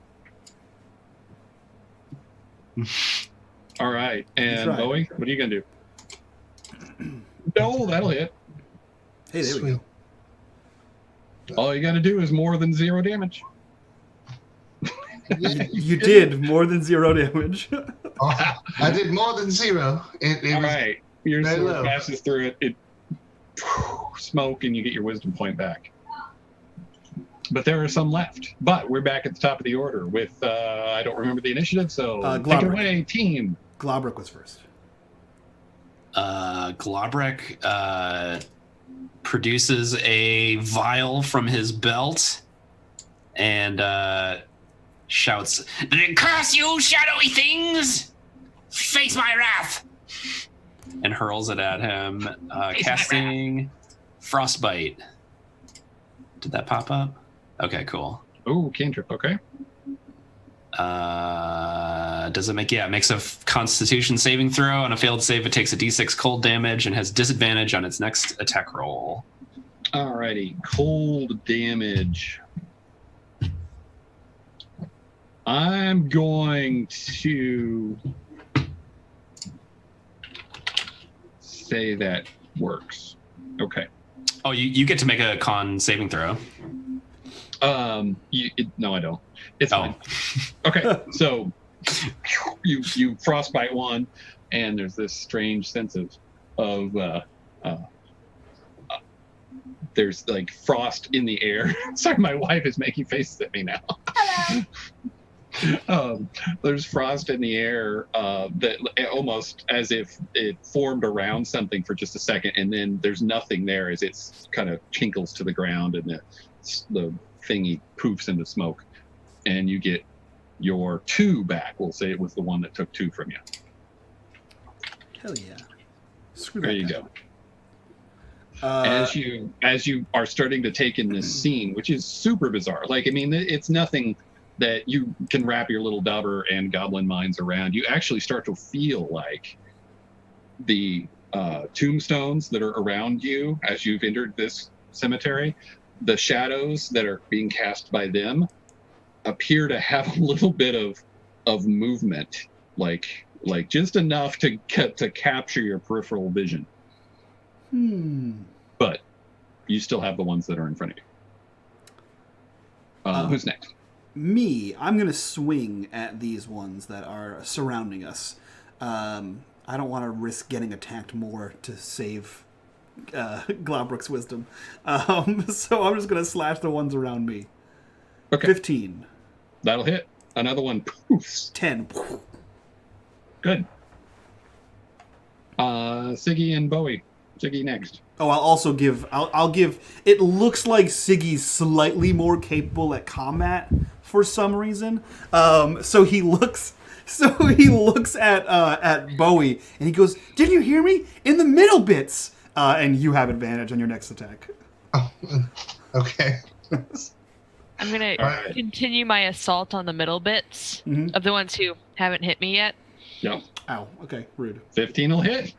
All right, and right. Bowie, what are you gonna do? No, that'll hit. Hey, there we go. All you gotta do is more than 0 damage. You did more than 0 damage. Oh, I did more than 0. It All was right, your very sword low. passes through it. Smoke, and you get your wisdom point back. But there are some left. But we're back at the top of the order with I don't remember the initiative, so take it away, team. Globrick was first. Globrick produces a vial from his belt and shouts, Curse you, shadowy things! Face my wrath! and hurls it at him, casting Frostbite. Did that pop up? Okay, cool. Oh, cantrip, okay. Does it make? Yeah, it makes a Constitution saving throw. On a failed save, it takes a D6 cold damage and has disadvantage on its next attack roll. Alrighty, cold damage. I'm going to say that works. Okay. Oh, you get to make a con saving throw. No, I don't. It's fine. Okay, so you frostbite one, and there's this strange sense of there's like frost in the air. Sorry, my wife is making faces at me now. There's frost in the air that almost as if it formed around something for just a second, and then there's nothing there as it kind of tinkles to the ground, and the thingy poofs into smoke, and you get your 2 back. We'll say it was the one that took 2 from you. Hell yeah. Screw There that you guy. go. As you are starting to take in this scene, which is super bizarre. Like, I mean, it's nothing that you can wrap your little Dobber and goblin minds around. You actually start to feel like the tombstones that are around you as you've entered this cemetery, the shadows that are being cast by them appear to have a little bit of movement, like just enough to capture your peripheral vision. But you still have the ones that are in front of you. Who's next? Me. I'm going to swing at these ones that are surrounding us. I don't want to risk getting attacked more to save Globrick's wisdom. So I'm just going to slash the ones around me. Okay. 15. That'll hit. Another one poofs. 10. Good. Siggy and Bowie. Siggy next. Oh, I'll also give. I'll give. It looks like Siggy's slightly more capable at combat for some reason. So he looks at Bowie and he goes, "Did you hear me? In the middle bits." And you have advantage on your next attack. Oh, okay. I'm gonna Alright. continue my assault on the middle bits of the ones who haven't hit me yet. Yep. Ow. Okay. Rude. 15 will hit.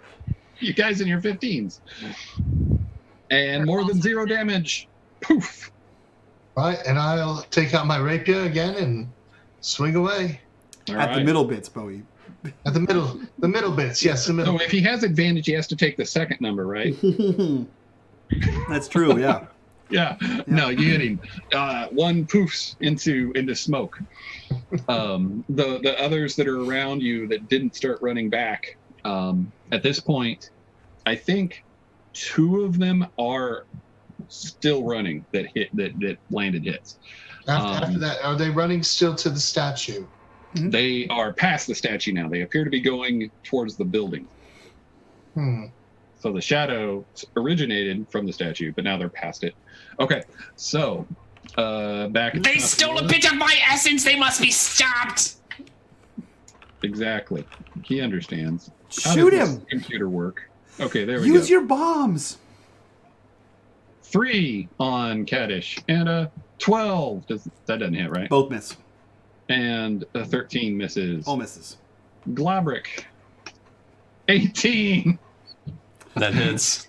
You guys in your 15s. And more than 0 damage. Poof. Right, and I'll take out my rapier again and swing away. At the middle bits, Bowie. At the middle bits, yes, the middle. So if he has advantage, he has to take the second number, right? That's true. Yeah. Yeah. No, you hit him. One poofs into smoke. The others that are around you that didn't start running back, at this point, I think 2 of them are still running that landed hits. After that, are they running still to the statue? They are past the statue now. They appear to be going towards the building. So the shadow originated from the statue, but now they're past it. Okay, so back. They stole a bit of my essence. They must be stopped. Exactly. He understands. How Shoot does him. this computer work. Okay, there we go. Use your bombs. 3 on Kaddish and a 12. That doesn't hit, right? Both miss. And a 13 misses. All misses. Globrick. 18. That hits.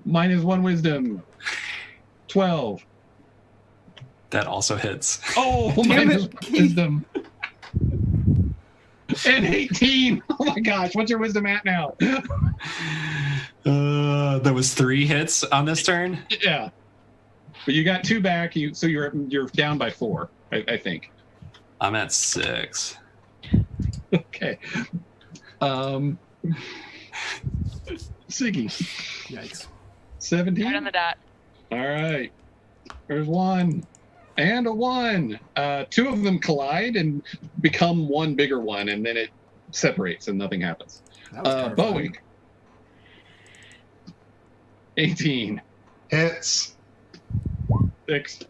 Minus 1 wisdom. 12. That also hits. Oh, Damn minus it, 1 Keith. wisdom. And 18. Oh my gosh, what's your wisdom at now? There was 3 hits on this turn. Yeah. But you got 2 back, so you're down by 4, I think. I'm at 6. Okay. Siggy. Yikes. 17. Right on the dot. All right. There's 1 and a 1. 2 of them collide and become one bigger one, and then it separates and nothing happens. That was terrifying. Bowie. 18. Hits. 6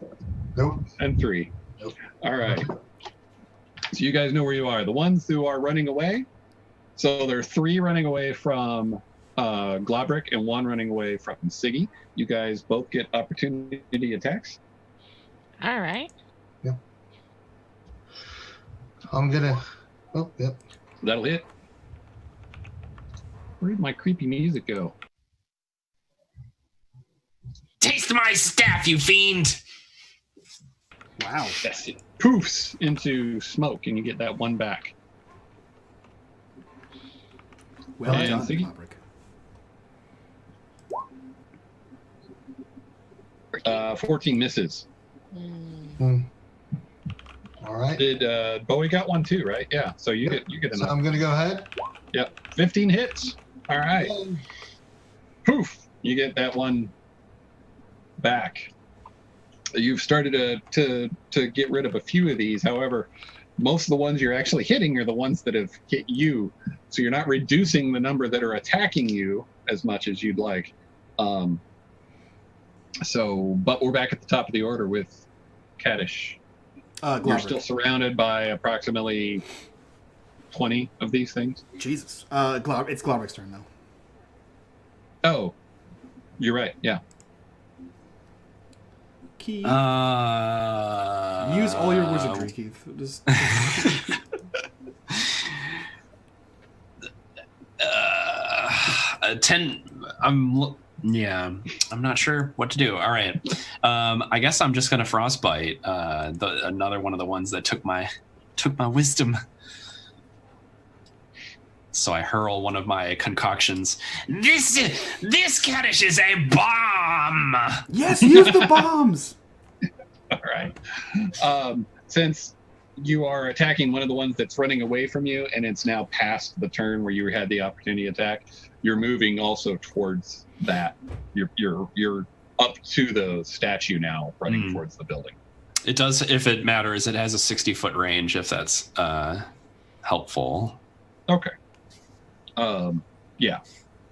Nope. and 3. Nope. All right. So you guys know where you are. The ones who are running away. So there are 3 running away from Globrick and 1 running away from Siggy. You guys both get opportunity attacks. All right. I'm gonna. Oh, yep. That'll hit. Where'd my creepy music go? Taste my staff, you fiend. Wow. Yes, it poofs into smoke, and you get that 1 back. Well And done, Siggy? Globrick. 14 misses. All right. Did Bowie got 1 too, right? Yeah. So you get So enough. I'm gonna go ahead. Yep. 15 hits. All right. Poof. You get that 1 back. You've started to get rid of a few of these. However, most of the ones you're actually hitting are the ones that have hit you. So you're not reducing the number that are attacking you as much as you'd like. But we're back at the top of the order with Kaddish. You're Globrick. still surrounded by approximately 20 of these things. Jesus. It's Globrick's turn, though. Oh, you're right. Yeah. Keith. Use Use all your wizardry, Keith. Just 10. I'm not sure what to do. All right. I guess I'm just gonna frostbite. Another one of the ones that took my wisdom. So I hurl one of my concoctions. This Kaddish is a bomb. yes, use the bombs. All right. Since you are attacking one of the ones that's running away from you, and it's now past the turn where you had the opportunity attack, you're moving also towards that. You're up to the statue now, running towards the building. It does, if it matters. It has a 60-foot range, if that's helpful. Okay. Yeah,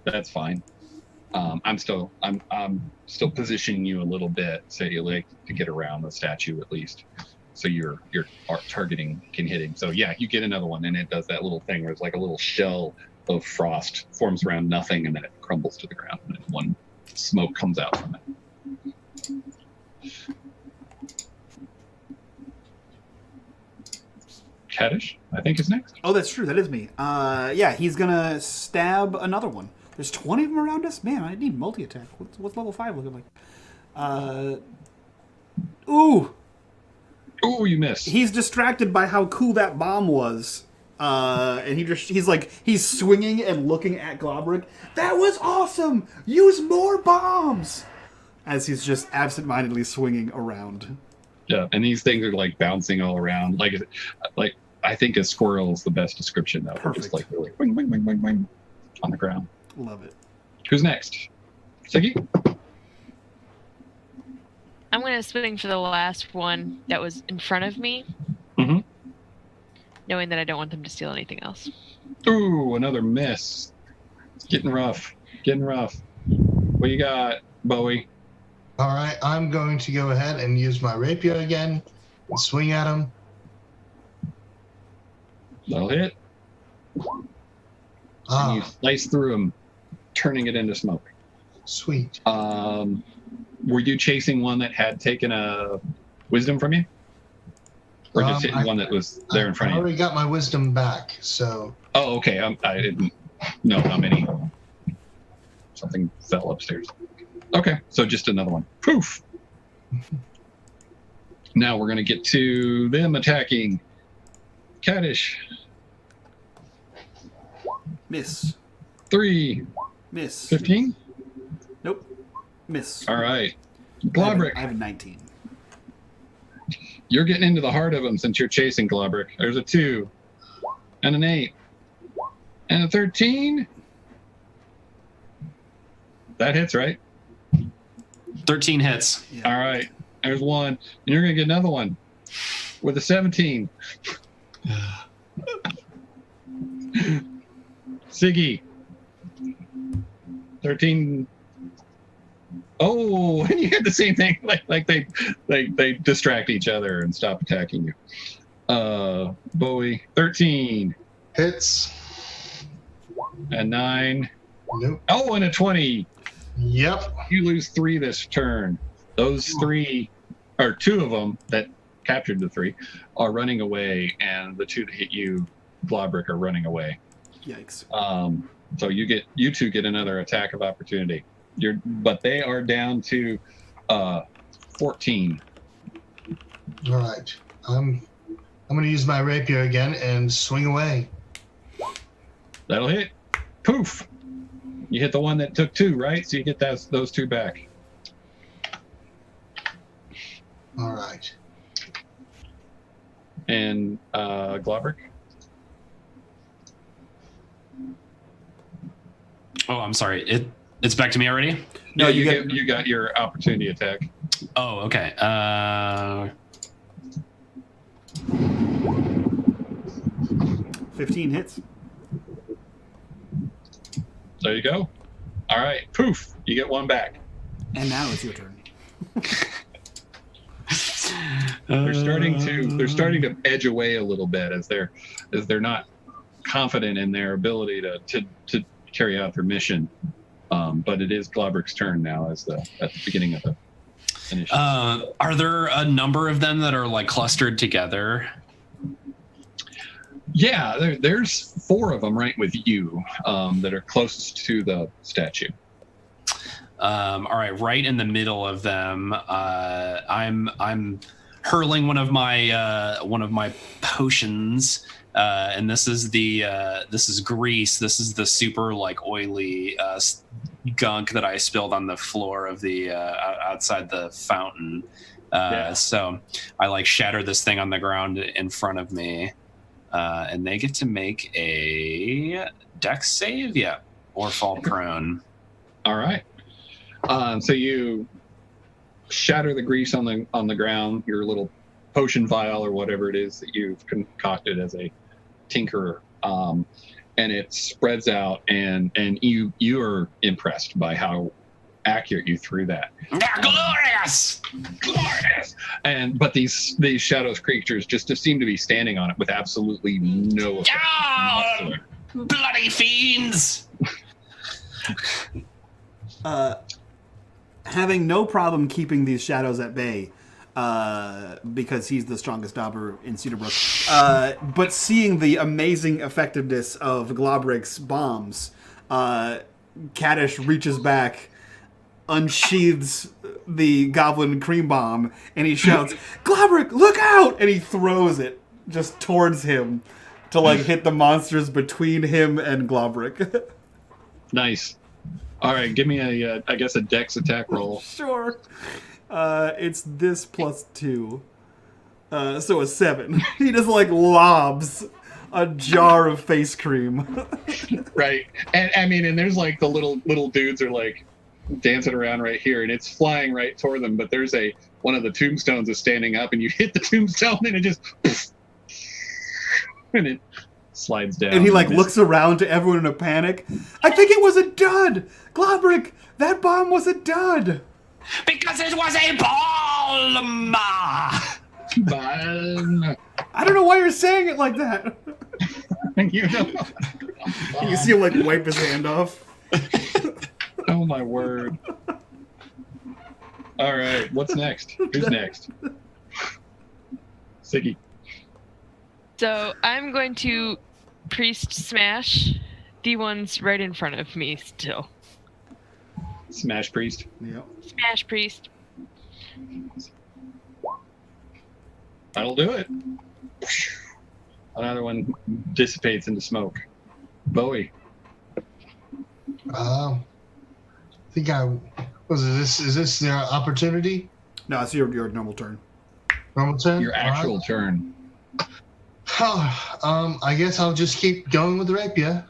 that's fine. I'm still positioning you a little bit so you like to get around the statue at least, so your targeting can hit him. So yeah, you get another one, and it does that little thing where it's like a little shell of frost forms around nothing, and then it crumbles to the ground, and then one smoke comes out from it. Kaddish, I think, is next. Oh, that's true. That is me. Yeah, he's gonna stab another one. There's 20 of them around us? Man, I need multi-attack. What's level 5 looking like? Ooh! Ooh, you missed. He's distracted by how cool that bomb was. And he's swinging and looking at Globrick. That was awesome! Use more bombs! As he's just absent-mindedly swinging around. Yeah, and these things are like bouncing all around. Like I think a squirrel is the best description of it. Just like really wing, wing, wing, wing, wing on the ground. Love it. Who's next? Siggy? I'm going to swing for the last one that was in front of me, knowing that I don't want them to steal anything else. Ooh, another miss. It's getting rough. Getting rough. What you got, Bowie? All right, I'm going to go ahead and use my rapier again and swing at him. That'll hit. And you slice through him, turning it into smoke. Sweet. Were you chasing one that had taken a wisdom from you? Or just hitting one that was there in front of you? I already got my wisdom back, so... Oh, okay. I didn't know how many. Something fell upstairs. Okay, so just another one. Poof! Now we're going to get to them attacking. Kaddish. Miss. 3. Miss. 15? Nope. Miss. All right. Globrick. I have a 19. You're getting into the heart of them since you're chasing Globrick. There's a 2. And an 8. And a 13. That hits, right? 13 hits. Yeah. All right. There's 1. And you're going to get another one with a 17. Siggy. 13. Oh, and you had the same thing. Like they distract each other and stop attacking you. Bowie. 13. Hits. And 9. Nope. Oh, and a 20. Yep. You lose 3 this turn. Those 3, or 2 of them that captured the 3, are running away, and the 2 that hit you, Globrick, are running away. Yikes. So you 2 get another attack of opportunity. But they are down to 14. All right. I'm going to use my rapier again and swing away. That'll hit. Poof. You hit the one that took 2, right? So you get those 2 back. All right. And Globrick? Oh, I'm sorry. It's back to me already? No, you got your opportunity attack. Oh, okay. 15 hits. There you go. All right. Poof. You get 1 back. And now it's your turn. They're starting to edge away a little bit as they're not confident in their ability to carry out their mission. But it is Globrick's turn now at the beginning of the initiative. Are there a number of them that are like clustered together? Yeah, there's 4 of them right with you that are closest to the statue. All right in the middle of them, I'm hurling one of my potions, and this is grease. This is the super like oily gunk that I spilled on the floor of the outside the fountain. So I like shatter this thing on the ground in front of me, and they get to make a dex save, or fall prone. All right. So you shatter the grease on the ground, your little potion vial or whatever it is that you've concocted as a tinkerer, and it spreads out, and you are impressed by how accurate you threw that. They're glorious! Glorious! But these shadows creatures just seem to be standing on it with absolutely no effect whatsoever. Bloody fiends! Having no problem keeping these shadows at bay, because he's the strongest Dobber in Cedarbrook. But seeing the amazing effectiveness of Globric's bombs, Kaddish reaches back, unsheathes the goblin cream bomb, and he shouts, "Globric, look out!" And he throws it just towards him to like hit the monsters between him and Globric. Nice. All right, give me a dex attack roll. Sure. It's this +2. So a 7. He just like lobs a jar of face cream. Right. And I mean, and there's like the little dudes are like dancing around right here, and it's flying right toward them, but there's one of the tombstones is standing up, and you hit the tombstone and it just and it slides down. And he like looks around to everyone in a panic. I think it was a dud! Globric, that bomb was a dud! Because it was a bomb! I don't know why you're saying it like that. You know? You see him like wipe his hand off. Oh my word. All right, what's next? Who's next? Siggy. So I'm going to priest smash the ones right in front of me still. Smash priest. Yep. Smash priest. That'll do it. Another one dissipates into smoke. Bowie. I think is this their opportunity? No, it's your normal turn. Normal turn? Your actual turn. I guess I'll just keep going with the rapier.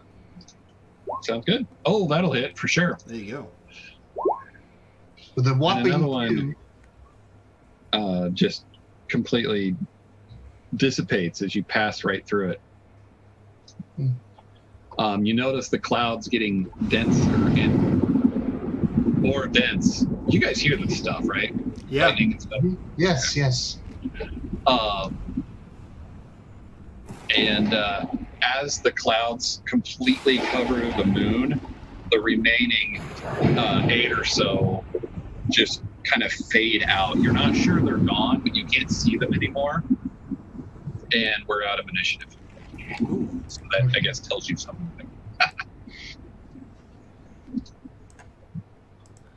Sounds good. Oh, that'll hit for sure. There you go. With the whopping another one just completely dissipates as you pass right through it. You notice the clouds getting denser and more dense. You guys hear this stuff, right? Yeah. Lightning and stuff. Yes. And as the clouds completely cover the moon, the remaining 8 or so just kind of fade out. You're not sure they're gone, but you can't see them anymore. And we're out of initiative. So that, I guess, tells you something.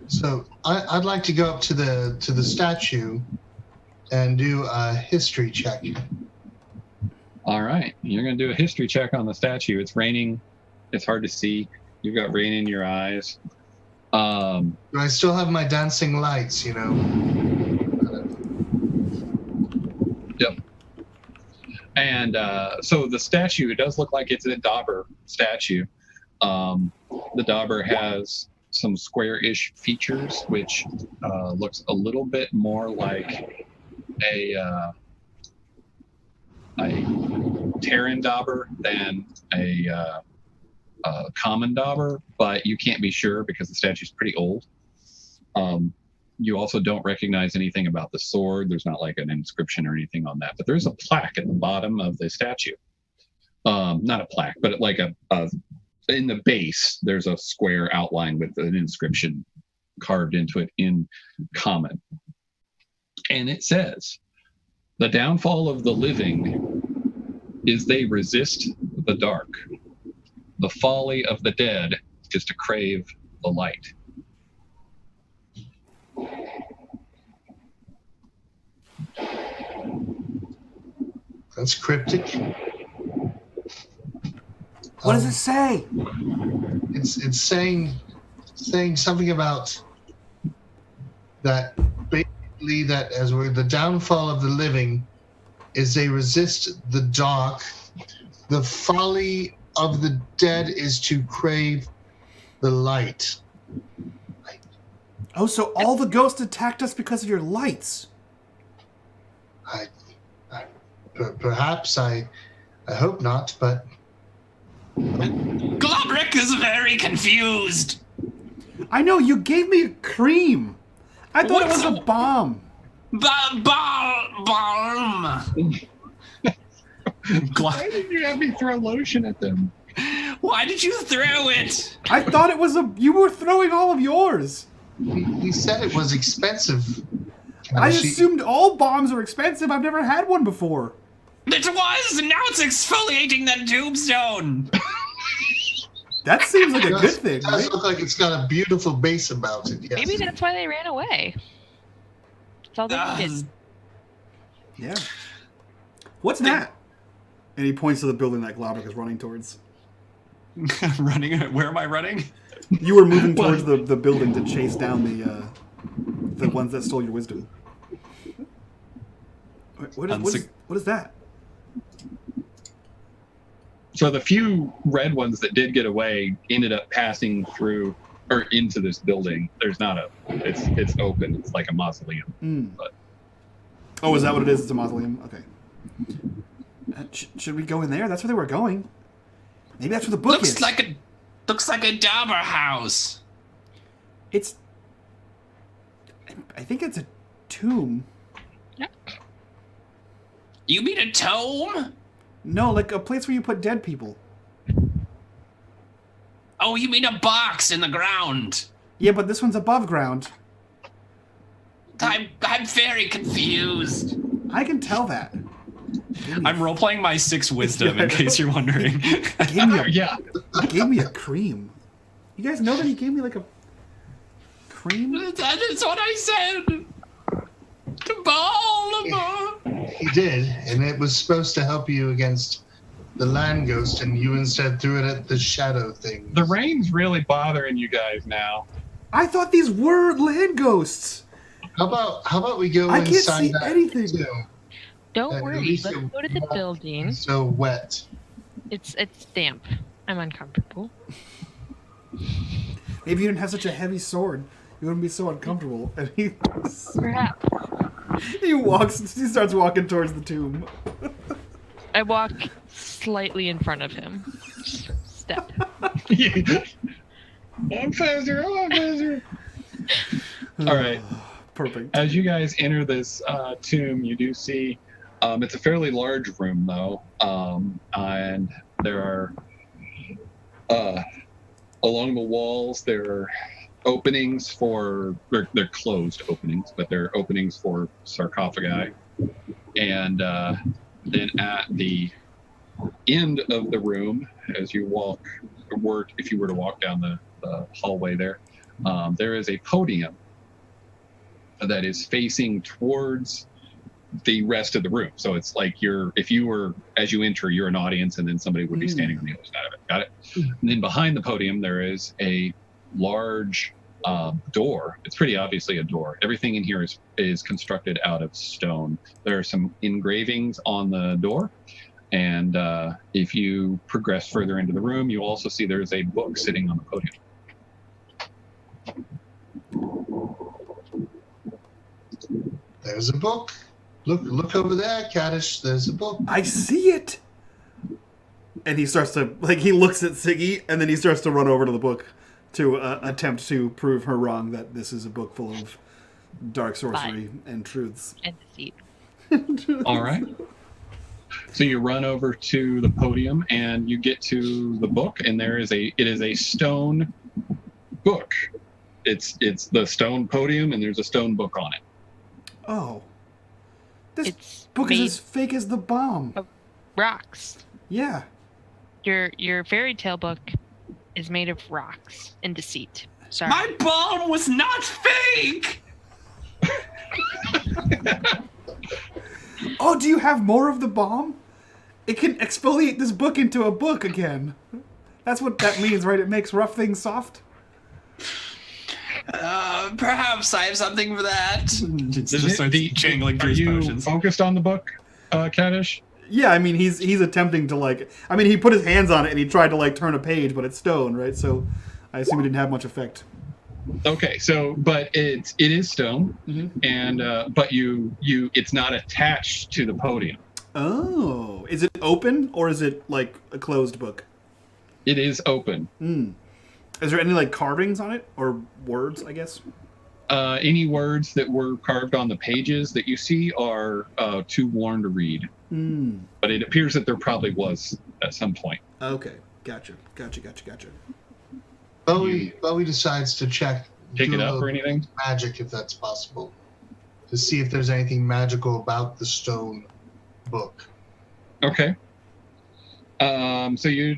So I'd like to go up to the statue and do a history check. All right. You're going to do a history check on the statue. It's raining. It's hard to see. You've got rain in your eyes. Do I still have my dancing lights, you know? Yep. And so the statue, it does look like it's a Dobber statue. The Dobber has some square-ish features, which looks a little bit more like a Terran Dobber than a common Dobber, but you can't be sure because the statue's pretty old. You also don't recognize anything about the sword. There's not like an inscription or anything on that, but there's a plaque at the bottom of the statue. Not a plaque, but like in the base, there's a square outline with an inscription carved into it in common. And it says, "The downfall of the living is they resist the dark. The folly of the dead is to crave the light." That's cryptic. What does it say? It's saying something about that, basically, that as we're the downfall of the living is they resist the dark. The folly of the dead is to crave the light. Oh, so all the ghosts attacked us because of your lights. Perhaps I hope not, but Globrick is very confused. I know, you gave me a cream. I thought it was a What's- bomb. Balm. Why did you have me throw lotion at them? Why did you throw it? I thought it was you were throwing all of yours. he said it was expensive. I She- assumed all bombs are expensive. I've never had one before. It was, and now it's exfoliating that tombstone. That seems like a It good does- thing, It does right? look like it's got a beautiful base about it. Yes. Maybe that's why they ran away. That's all they needed. Yeah. What's that? And he points to the building that Globrick is running towards. Running? Where am I running? You were moving towards the building to chase down the ones that stole your wisdom. What is that? So the few red ones that did get away ended up passing through or into this building. There's not it's open. It's like a mausoleum. But Oh, is that what it is? It's a mausoleum? Okay. Should we go in there? That's where they were going. Maybe that's where the book is. Looks like a Dobber house. It's... I think it's a tomb. You mean a tome? No, like a place where you put dead people. Oh, you mean a box in the ground? Yeah, but this one's above ground. I'm very confused. I can tell that. I'm role-playing my 6 wisdom, in case you're wondering. He gave me a, yeah, he gave me a cream. You guys know that he gave me like a cream? That is what I said. The ball. He did, and it was supposed to help you against the land ghost, and you instead threw it at the shadow thing. the rain's really bothering you guys now. I thought these were land ghosts. How about we go I can't inside see that anything. tomb? Don't At worry. least Let's it go to the won't building. be so wet. It's damp. I'm uncomfortable. Maybe you didn't have such a heavy sword. You wouldn't be so uncomfortable. And he Perhaps. he starts walking towards the tomb. I walk slightly in front of him. Step. I'm faster. All right. Perfect. As you guys enter this tomb, you do see it's a fairly large room, though, and there are along the walls there are openings for they're closed openings, but they're openings for sarcophagi, and then at the end of the room, as you if you were to walk down the hallway there is a podium that is facing towards the rest of the room. So it's like as you enter, you're an audience, and then somebody would be standing on the other side of it. Got it? And then behind the podium, there is a large door. It's pretty obviously a door. Everything in here is constructed out of stone. There are some engravings on the door. And if you progress further into the room, you also see there's a book sitting on the podium. There's a book. Look over there, Kaddish. There's a book. I see it. And he starts to he looks at Siggy, and then he starts to run over to the book to attempt to prove her wrong that this is a book full of dark sorcery and truths. And deceit. All right. So you run over to the podium and you get to the book, and it is a stone book. It's the stone podium, and there's a stone book on it. Oh. This It's book is made as fake as the bomb. of rocks. Yeah. Your fairy tale book is made of rocks and deceit. Sorry. My balm was not fake. Oh, do you have more of the bomb? It can exfoliate this book into a book again. That's what that means, right? It makes rough things soft. Perhaps I have something for that. It's just starts jangling through Are his you potions. focused on the book, Kaddish? Yeah, I mean, he's attempting to he put his hands on it and he tried to turn a page, but it's stone, right? So I assume it didn't have much effect. Okay, but it is stone, Mm-hmm. and but you it's not attached to the podium. Oh, is it open or is it like a closed book? It is open. Is there any like carvings on it or words, I guess? Any words that were carved on the pages that you see are too worn to read. But it appears that there probably was at some point. Okay, gotcha. Bowie decides to Pick do it a up or little anything? magic if that's possible, to see if there's anything magical about the stone book. Okay. So you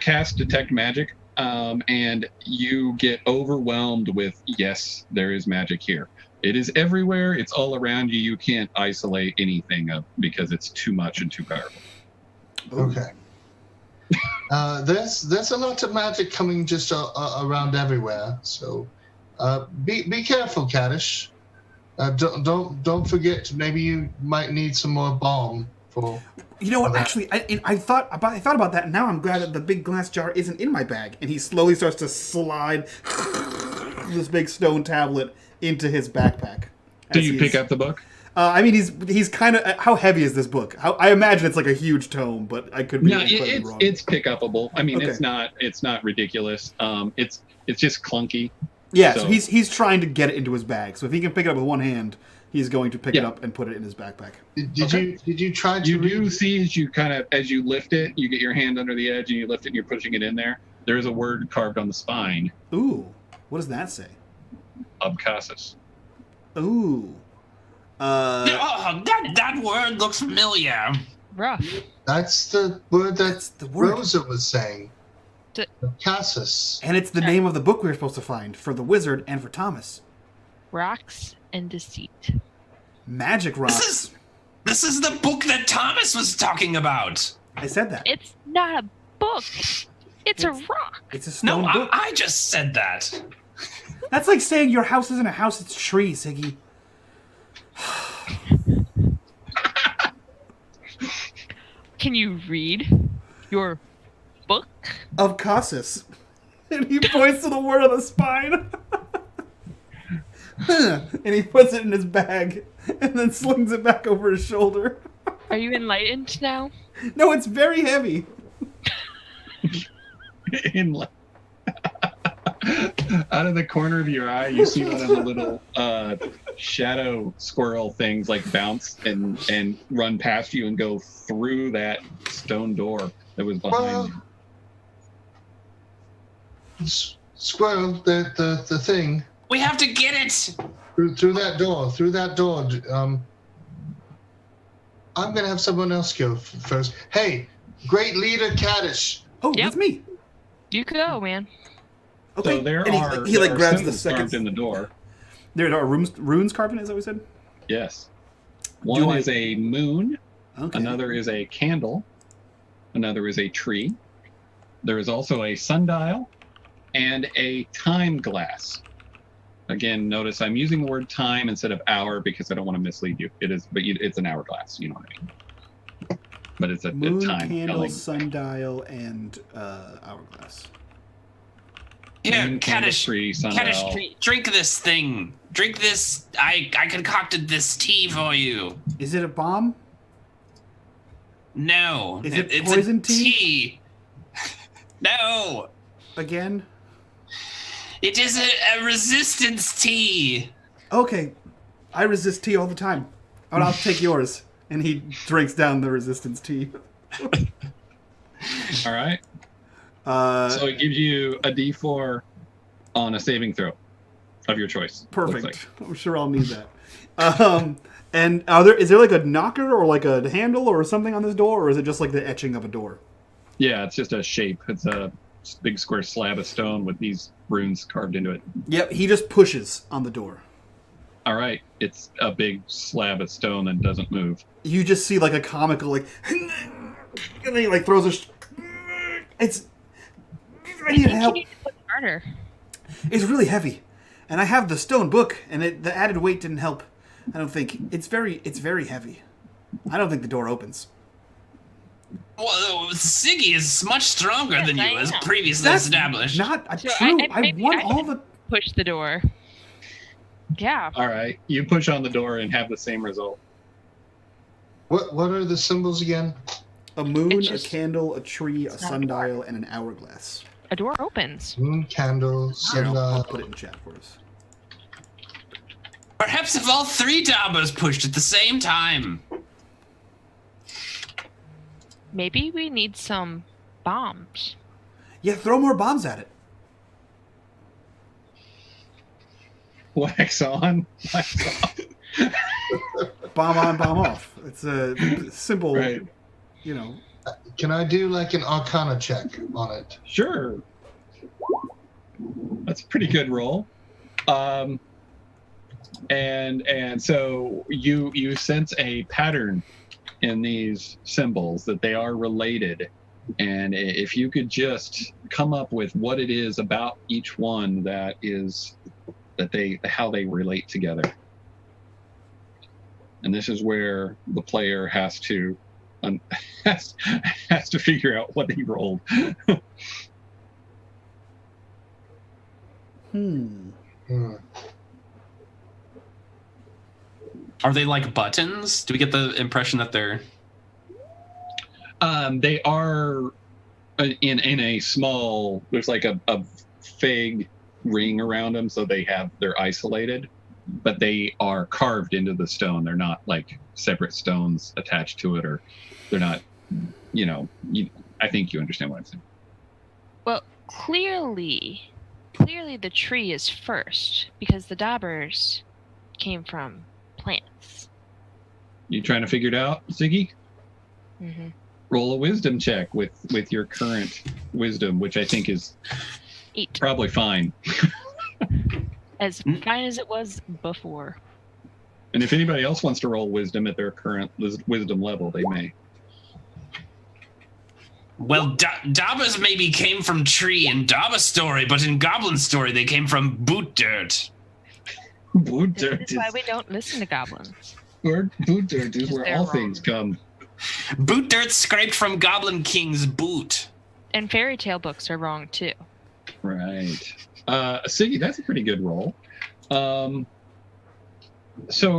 cast detect magic, and you get overwhelmed with, yes, there is magic here. It is everywhere. It's all around you. You can't isolate anything because it's too much and too powerful. Okay. There's a lot of magic coming just around everywhere. So be careful, Kaddish. Don't forget. Maybe you might need some more balm for. You know what? Actually, I thought about that. And now I'm glad that the big glass jar isn't in my bag. And he slowly starts to slide this big stone tablet into his backpack. Do you pick up the book? I mean, he's kind of. How heavy is this book? I imagine it's like a huge tome, but I could be incredibly wrong. It's pick upable. I mean, Okay. it's not ridiculous. It's just clunky. Yeah, so he's trying to get it into his bag. So if he can pick it up with one hand, he's going to pick it Yeah. up and put it in his backpack. Did you try to You read? do see as you lift it, you get your hand under the edge and you lift it and you're pushing it in there. There is a word carved on the spine. Ooh, what does that say? Abcasus. Ooh. That word looks familiar. Rough. That's the word That's the word. Rosa was saying. D- Cassus. And it's the name of the book we were supposed to find for the wizard and for Thomas. Rocks and deceit. Magic rocks. This is the book that Thomas was talking about. I said that. It's not a book. It's a rock. It's a stone No, book. I just said that. That's like saying your house isn't a house, it's a tree, Siggy. Can you read your book? Of Cassus. And he points to the word on the spine. And he puts it in his bag and then slings it back over his shoulder. Are you enlightened now? No, it's very heavy. Out of the corner of your eye, you see one of the little shadow squirrel things like bounce and run past you and go through that stone door that was behind you. Squirrel, the thing. We have to get it. Through that door. I'm gonna have someone else go first. Hey, great leader, Kaddish. Oh, Yep. that's me. You go, man. Okay. So there and are he like there are grabs the symbols second. carved in the door. There are runes carved in it, is that what we said? Yes. One I- is a moon. Okay. Another is a candle. Another is a tree. There is also a sundial and a time glass. Again, notice I'm using the word time instead of hour because I don't want to mislead you. It's an hourglass. You know what I mean? But it's a Moon, time candle, telling. sundial, and hourglass. Here, Moon, candle, Kaddish. tree, Kaddish, sundial. drink this thing. Drink this. I concocted this tea for you. Is it a bomb? No. Is it it's poison a tea? No. Again? It is a resistance tea. Okay. I resist tea all the time. Oh, I'll take yours. And he drinks down the resistance tea. All right. So it gives you a D4 on a saving throw of your choice. Perfect. looks I'm sure I'll need that. And is there like a knocker or like a handle or something on this door, or is it just like the etching of a door? Yeah, it's just a shape. It's a big square slab of stone with these runes carved into it. Yep, he just pushes on the door. All right, it's a big slab of stone that doesn't move. You just see like a comical like, and then he like throws it's. I need help. You need to push harder. It's really heavy, and I have the stone book, and the added weight didn't help. I don't think it's very heavy. I don't think the door opens. Well, Siggy is much stronger Yes, than you, I as am. previously That's established. not So true. I maybe won I all can the. push the door. Yeah. All right, you push on the door and have the same result. What are the symbols again? A moon, It's just- a candle, a tree, a it's not a sundial, and an hourglass. A door opens. Moon, candle, Here, I'll sundial. put it in chat for us. Perhaps if all 3 Dobbers pushed at the same time. Maybe we need some bombs. Yeah, throw more bombs at it. Wax on, wax off. Bomb on, bomb off. It's a simple, Right. you know. Can I do like an Arcana check on it? Sure. That's a pretty good roll. And so you sense a pattern in these symbols, that they are related, and if you could just come up with what it is about each one that how they relate together. And this is where the player has to has to figure out what he rolled. Hmm. Are they like buttons? Do we get the impression that they're... They are in a small. There's like a fig ring around them, so they're isolated, but they are carved into the stone. They're not like separate stones attached to it, or they're not. I think you understand what I'm saying. Well, clearly the tree is first because the Dobbers came from plants. You trying to figure it out, Ziggy? Mm-hmm. Roll a wisdom check with your current wisdom, which I think is 8. probably fine. As fine as it was before. And if anybody else wants to roll wisdom at their current wisdom level, they may. Well, Dobbers maybe came from tree in Dobber story, but in Goblin story they came from boot dirt. Boot This dirt is why we don't listen to goblins. boot dirt is Because where they're all wrong. things come. Boot dirt scraped from Goblin King's boot. And fairy tale books are wrong too. Right. Siggy, that's a pretty good roll. So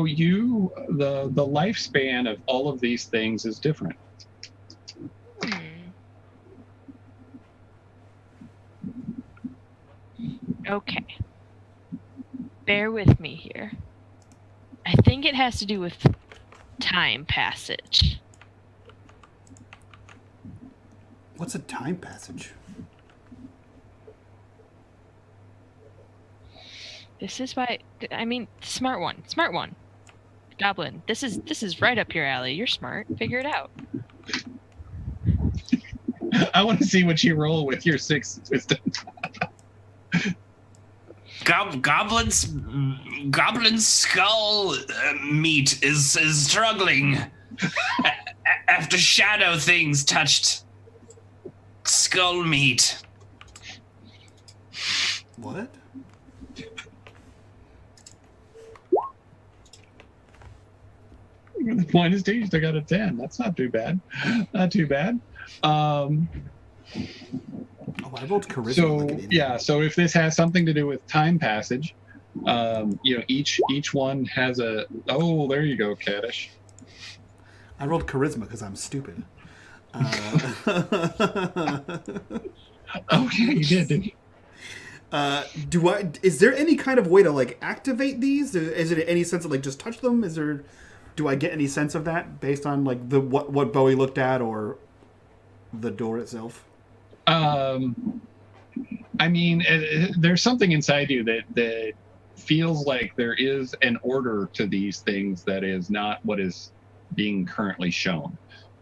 the lifespan of all of these things is different. Okay. Bear with me here. I think it has to do with time passage. What's a time passage? This is why smart one. Goblin, this is right up your alley. You're smart. Figure it out. I want to see what you roll with your 6 wisdom. Goblin's skull meat is struggling after shadow things touched skull meat. What? The point is, you still got a 10. That's not too bad. Not too bad. Oh, I rolled charisma. like an idiot. So if this has something to do with time passage, each one has a. Oh, there you go, Kaddish. I rolled charisma because I'm stupid. Oh yeah, you did, didn't you? Is there any kind of way to like activate these? Is it any sense of like just touch them? Do I get any sense of that based on like what Bowie looked at or the door itself? There's something inside you that feels like there is an order to these things that is not what is being currently shown.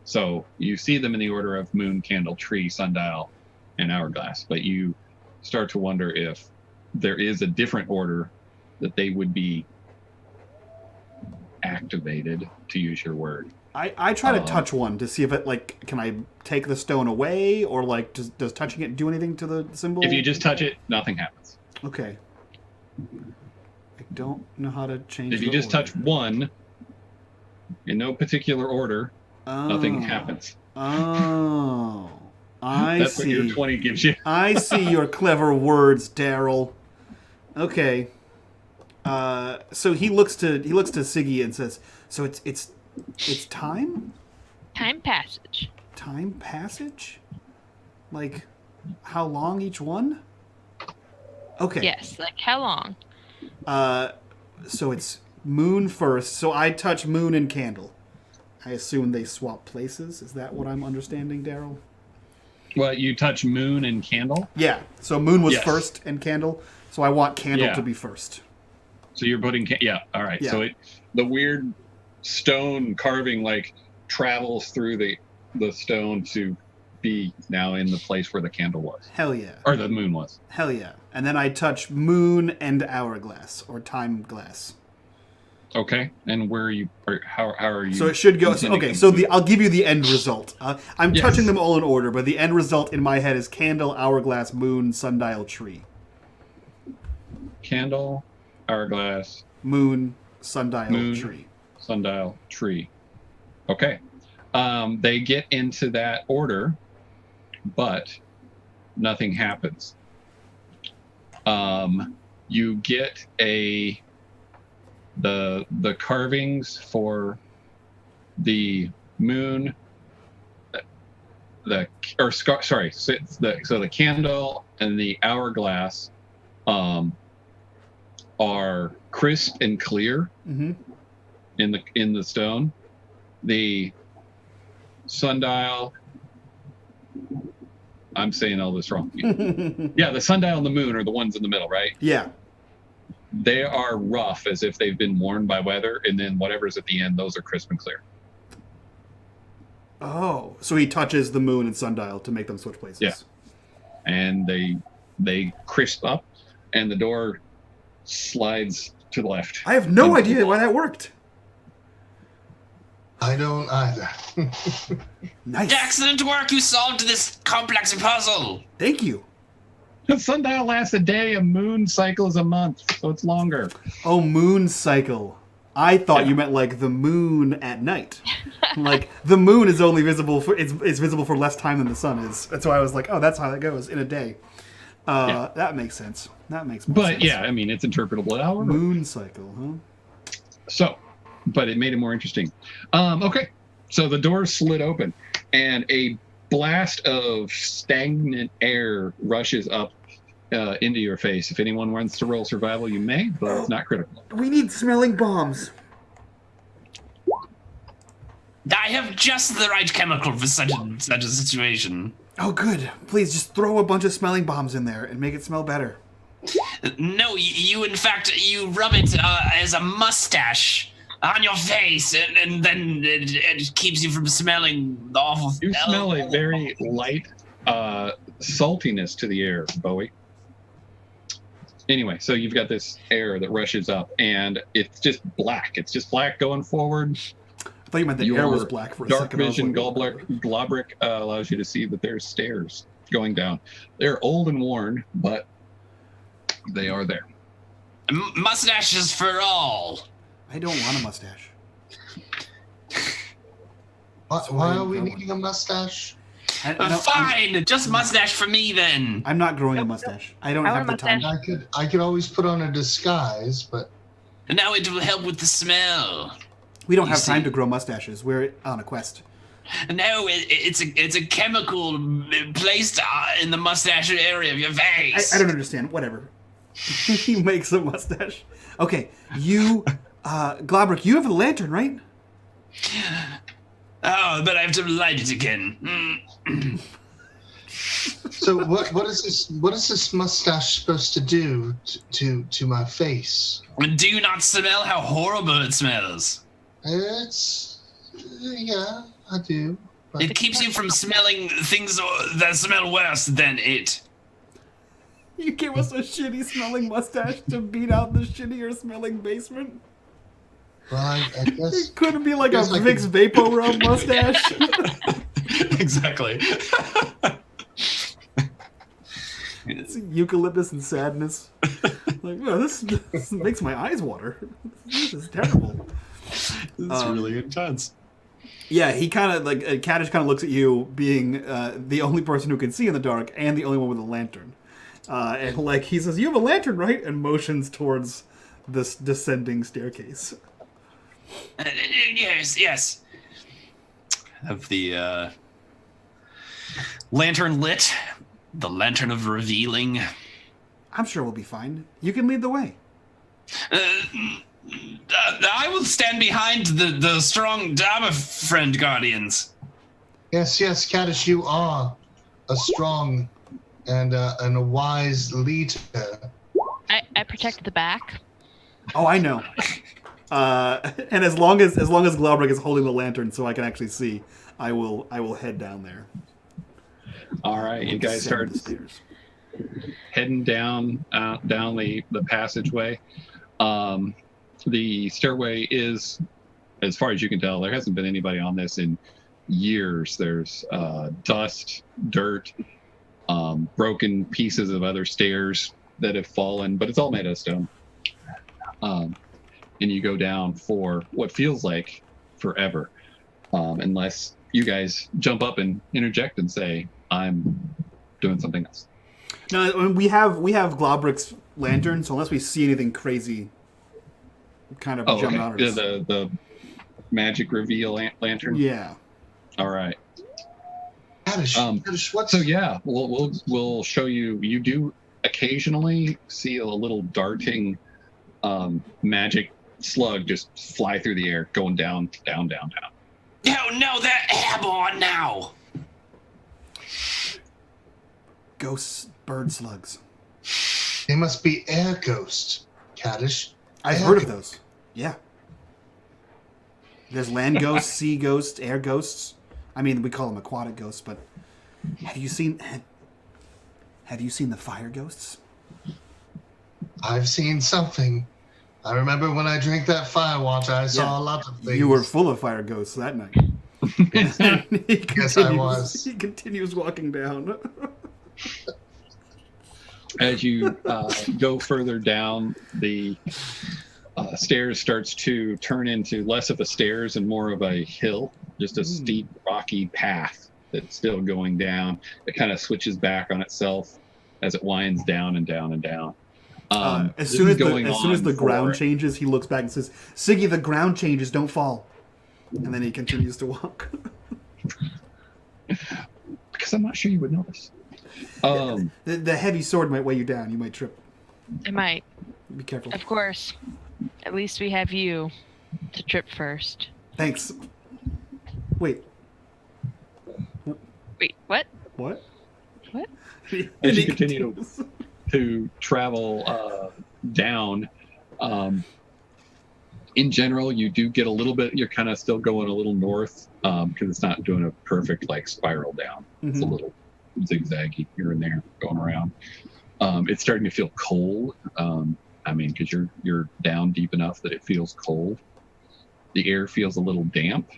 So you see them in the order of moon, candle, tree, sundial, and hourglass, but you start to wonder if there is a different order that they would be activated, to use your word. I try to touch one to see if it like can I take the stone away or like does touching it do anything to the symbol? If you just touch it, nothing happens. Okay. I don't know how to change. If you the just order. touch one in no particular order, nothing happens. Oh, I That's see. what your 20 gives you. I see your clever words, Daryl. Okay. So he looks to Siggy and says, "So It's time? Time passage. Time passage? Like, how long each one? Okay. Yes, like how long? So it's moon first. So I touch moon and candle. I assume they swap places. Is that what I'm understanding, Daryl? Well, you touch moon and candle. Yeah. So moon was Yes. first and candle. So I want candle Yeah. to be first. So you're putting, yeah, all right. Yeah. So the weird stone carving like travels through the stone to be now in the place where the candle was, Hell yeah. or the moon was. Hell yeah. And then I touch moon and hourglass or time glass. Okay, and where are you? Or how are you? So it should go. intending Okay, to so do- I'll give you the end result. I'm Yes. touching them all in order, but the end result in my head is candle, hourglass, moon, sundial, tree. candle, hourglass, Moon, sundial, Moon. tree. sundial, tree. Okay, they get into that order, but nothing happens. You get the carvings for the moon, the candle and the hourglass are crisp and clear Mm-hmm. in the stone. The sundial, I'm saying all this wrong. Yeah, the sundial and the moon are the ones in the middle, right? Yeah. They are rough as if they've been worn by weather, and then whatever's at the end, those are crisp and clear. Oh, so he touches the moon and sundial to make them switch places. Yeah. And they crisp up, and the door slides to the left. I have no Into the idea why wall. that worked. I don't either. Nice. Excellent work. You solved this complex puzzle. Thank you. The sundial lasts a day, a moon cycle is a month, so it's longer. Oh, moon cycle. I thought Yeah. you meant like the moon at night. Like the moon is only visible for it's visible for less time than the sun is. That's why I was like, oh, that's how that goes in a day. Yeah. That makes sense. That makes more But sense. yeah, I mean, it's interpretable however. Moon cycle, huh? So, but it made it more interesting. Okay, so the door slid open, and a blast of stagnant air rushes up into your face. If anyone wants to roll survival, you may, but it's not critical. We need smelling bombs. I have just the right chemical for such a situation. Oh, good. Please just throw a bunch of smelling bombs in there and make it smell better. No, you in fact, you rub it as a mustache on your face, and then it keeps you from smelling the awful. You smell a very light saltiness to the air, Bowie. Anyway, so you've got this air that rushes up, and it's just black. It's just black going forward. I thought you meant the air was black for a dark second. I was vision like, Globric allows you to see that there's stairs going down. They're old and worn, but they are there. Mustaches for all. I don't want a mustache. Why are we needing a mustache? I don't- Fine, just mustache for me then. I'm not growing a mustache. I don't I have the want a time. mustache. I could always put on a disguise, but Now it will help with the smell. We don't You have time see- to grow mustaches. We're on a quest. No, it's a chemical placed in the mustache area of your face. I don't understand. Whatever. He makes a mustache. Okay, you, Globrick, you have a lantern, right? Oh, but I have to light it again. so what is this mustache supposed to do to my face? Do you not smell how horrible it smells? It's yeah, I do. But It keeps you from smelling things that smell worse than it. You gave us a shitty smelling mustache to beat out the shittier smelling basement. well, I guess It couldn't be like a Guess I Vicks Vapo Rub mustache. Exactly. It's eucalyptus and sadness. Like, well, this makes my eyes water. This is terrible. It's really intense. Yeah, he kind of like Kaddish kind of looks at you, being the only person who can see in the dark and the only one with a lantern, and like he says, "You have a lantern, right?" and motions towards this descending staircase. Yes. Have the lantern lit, the lantern of revealing. I'm sure we'll be fine. You can lead the way. I will stand behind the strong Dobber friend guardians. Yes, Kaddish, you are a strong and a wise leader. I protect the back. Oh, I know. And as long as Globrig is holding the lantern, so I can actually see, I will head down there. All right, you guys Descend start the stairs. heading down the passageway. The stairway is, as far as you can tell, there hasn't been anybody on this in years. There's dust, dirt, broken pieces of other stairs that have fallen, but it's all made of stone. And you go down for what feels like forever, unless you guys jump up and interject and say, I'm doing something else. No, we have Globric's lantern, so unless we see anything crazy kind of jump out at us. The magic reveal lantern? Yeah. All right. Kaddish, what's... So yeah, we'll show you. You do occasionally see a little darting magic slug just fly through the air, going down. No, they're airborne now. Ghosts, bird slugs. They must be air ghosts, Kaddish. I've heard of those. Yeah. There's land ghosts, sea ghosts, air ghosts. I mean, we call them aquatic ghosts, but have you seen the fire ghosts? I've seen something. I remember when I drank that fire water, I saw a lot of things. You were full of fire ghosts that night. Yes, I was. He continues walking down. As you go further down, the stairs starts to turn into less of a stairs and more of a hill, just a steep, rocky path that's still going down. It kind of switches back on itself as it winds down and down and down. As soon as the ground changes, he looks back and says, "Siggy, the ground changes, don't fall." And then he continues to walk. Because I'm not sure you would notice. The heavy sword might weigh you down. You might trip. It might. Be careful. Of course. At least we have you to trip first. Thanks. Wait. Wait, what? What? What? As you continue to travel down, in general, you do get a little bit, you're kind of still going a little north because it's not doing a perfect like spiral down. It's a little zigzaggy here and there going around. It's starting to feel cold. Because you're down deep enough that it feels cold. The air feels a little damp.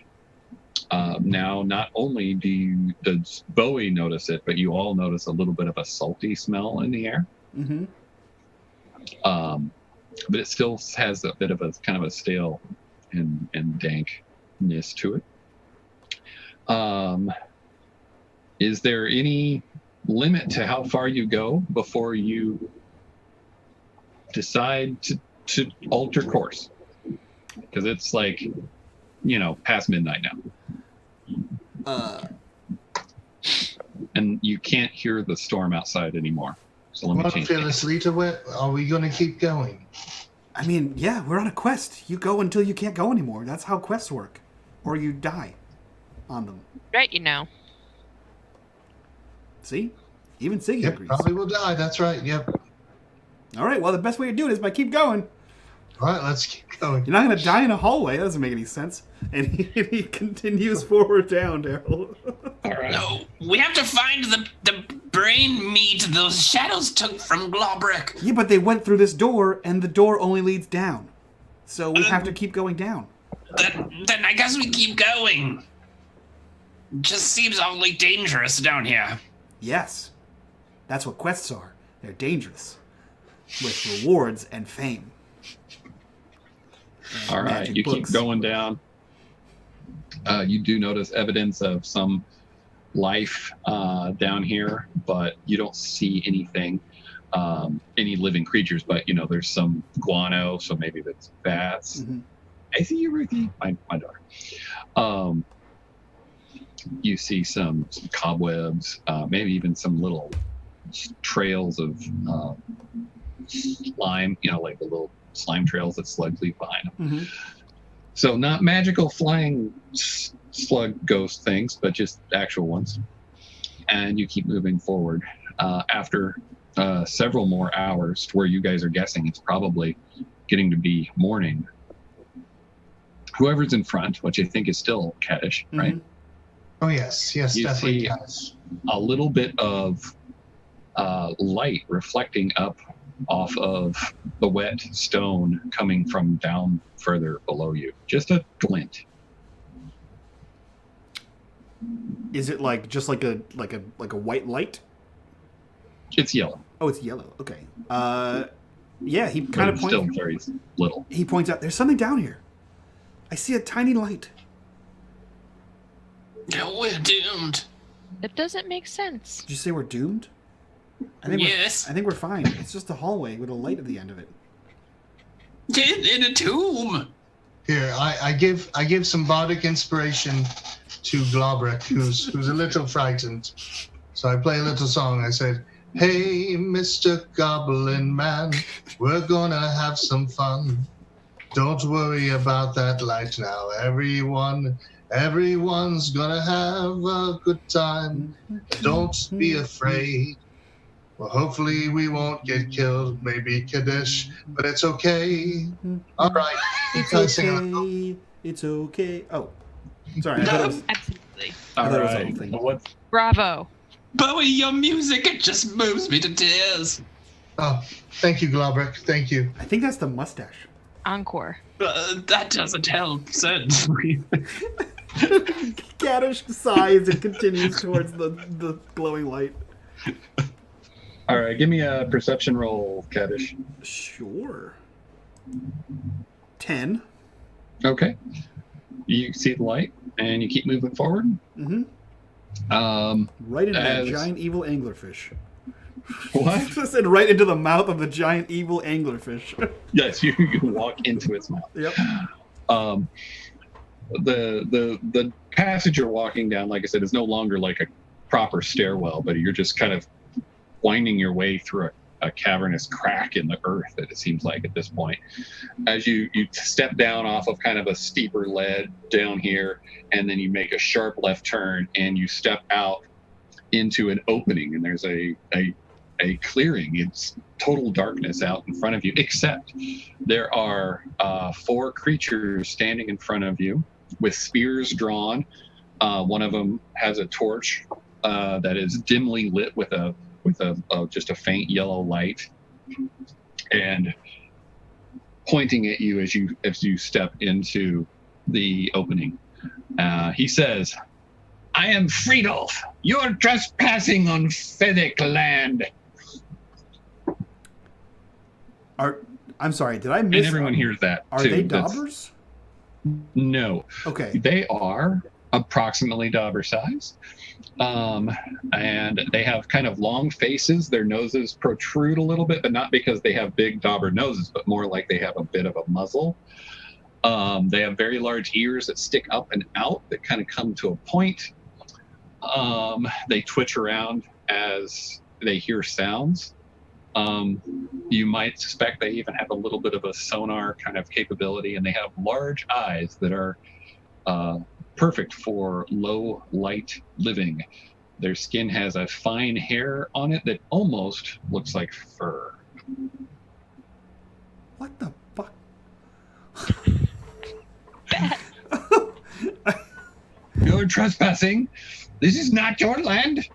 Now, not only does Bowie notice it, but you all notice a little bit of a salty smell in the air. But it still has a bit of a kind of a stale and dankness to it. Is there any limit to how far you go before you decide to alter course? Because it's like, past midnight now. And you can't hear the storm outside anymore. So let me change Fearless leader, are we going to keep going? I mean, yeah, we're on a quest. You go until you can't go anymore. That's how quests work. Or you die on them. Right, See? Even Siggy agrees. Probably will die. That's right. Yep. All right, well, the best way to do it is by keep going. All right, let's keep going. You're not going to die in a hallway. That doesn't make any sense. And he continues forward down, Daryl. All right. No, we have to find the brain meat those shadows took from Globrick. Yeah, but they went through this door, and the door only leads down. So we have to keep going down. Then I guess we keep going. Just seems awfully dangerous down here. Yes. That's what quests are. They're dangerous. With rewards and fame. And all right, magic you books. keep going down. You do notice evidence of some life down here, but you don't see anything, any living creatures. But there's some guano, so maybe that's bats, I see you, Ruthie. My daughter. You see some cobwebs, maybe even some little trails of slime, like the little slime trails that slugs leave behind them. Mm-hmm. So not magical flying slug ghost things, but just actual ones. And you keep moving forward. After several more hours, to where you guys are guessing it's probably getting to be morning, whoever's in front, which I think is still Kaddish, right? Mm-hmm. Oh, yes, You definitely. see Yes. a little bit of light reflecting up off of the wet stone coming from down further below you. Just a glint. Is it just like a white light? It's yellow. Oh, it's yellow. Okay. Yeah, he kind of But it's still points. very little. He points out, "There's something down here. I see a tiny light." No, we're doomed. It doesn't make sense. Did you say we're doomed? I think Yes. I think we're fine. It's just a hallway with a light at the end of it. In a tomb. Here, I give some bardic inspiration to Globrek, who's a little frightened. So I play a little song. I said, "Hey, Mr. Goblin Man, we're gonna have some fun. Don't worry about that light now. Everyone's gonna have a good time. Don't be afraid. Well, hopefully we won't get killed. Maybe Kaddish, but it's okay. All right." It's Can I sing a- okay. It's okay. Oh, sorry. I thought it was. Absolutely. I thought it was All a right. thing. What's Bravo. Bowie, your music, it just moves me to tears. Oh, thank you, Globrek. Thank you. I think that's the mustache. Encore. That doesn't help, certainly. Kaddish sighs and continues towards the glowing light. all right? Give me a perception roll, Kaddish. Sure. 10. Okay. You see the light, and you keep moving forward. Mm-hmm. Right into that As- giant evil anglerfish. What? I said right into the mouth of the giant evil anglerfish. Yes, you walk into its mouth. Yep. The passage you're walking down, like I said, is no longer like a proper stairwell, but you're just kind of winding your way through a cavernous crack in the earth, that it seems like at this point. As you step down off of kind of a steeper ledge down here, and then you make a sharp left turn, and you step out into an opening, and there's a clearing. It's total darkness out in front of you, except there are 4 creatures standing in front of you with spears drawn. One of them has a torch that is dimly lit with just a faint yellow light, and pointing at you as you step into the opening. He says, "I am Friedolf. You're trespassing on Fedek land." I'm sorry, did I miss? And everyone hears that Are too. they That's- Dobbers? No. Okay. They are approximately Dobber size. And they have kind of long faces. Their noses protrude a little bit, but not because they have big Dobber noses, but more like they have a bit of a muzzle. They have very large ears that stick up and out that kind of come to a point. They twitch around as they hear sounds. You might suspect they even have a little bit of a sonar kind of capability, and they have large eyes that are perfect for low light living. Their skin has a fine hair on it that almost looks like fur. What the fuck? You're trespassing. This is not your land.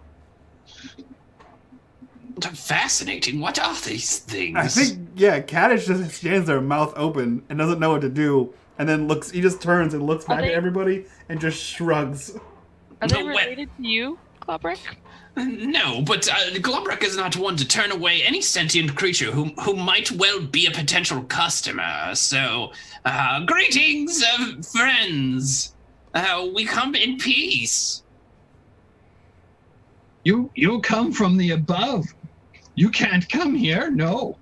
Fascinating. What are these things? I think, yeah, Kaddish just stands there, mouth open, and doesn't know what to do, and then he just turns and looks back at they- everybody and just shrugs. Are they No way. related to you, Globrek? No, but Globrek is not one to turn away any sentient creature who might well be a potential customer. So, greetings, friends. We come in peace. You come from the above. You can't come here. No.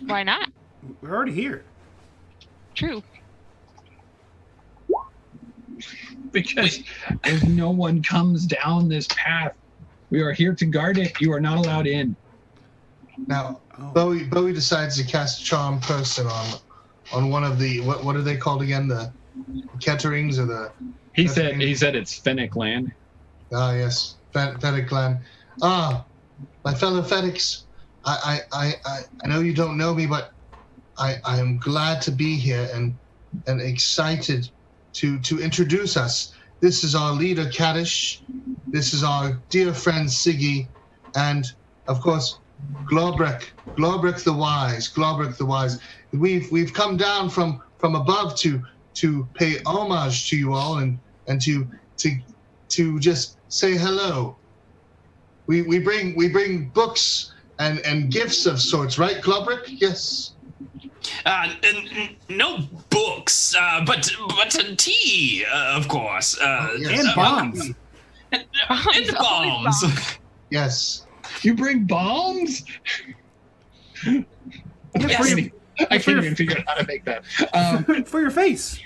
Why not? We're already here. True. Because if no one comes down this path, we are here to guard it. You are not allowed in. Now, Bowie decides to cast Charm Person on one of the what are they called again? The Ketterings or the? He said it's Fennec land. Ah, yes, Fennec land. Ah, my fellow Fennec's. I know you don't know me, but I am glad to be here and excited to introduce us. This is our leader, Kaddish. This is our dear friend, Siggy. And, of course, Globrek the Wise. We've come down from above to pay homage to you all and to just say hello. We bring books and gifts of sorts, right, Globrek? Yes. No books, but tea, of course. And bombs. And bombs. Yes. You bring bombs? Yes, I can't even figure out how to make that. for your face.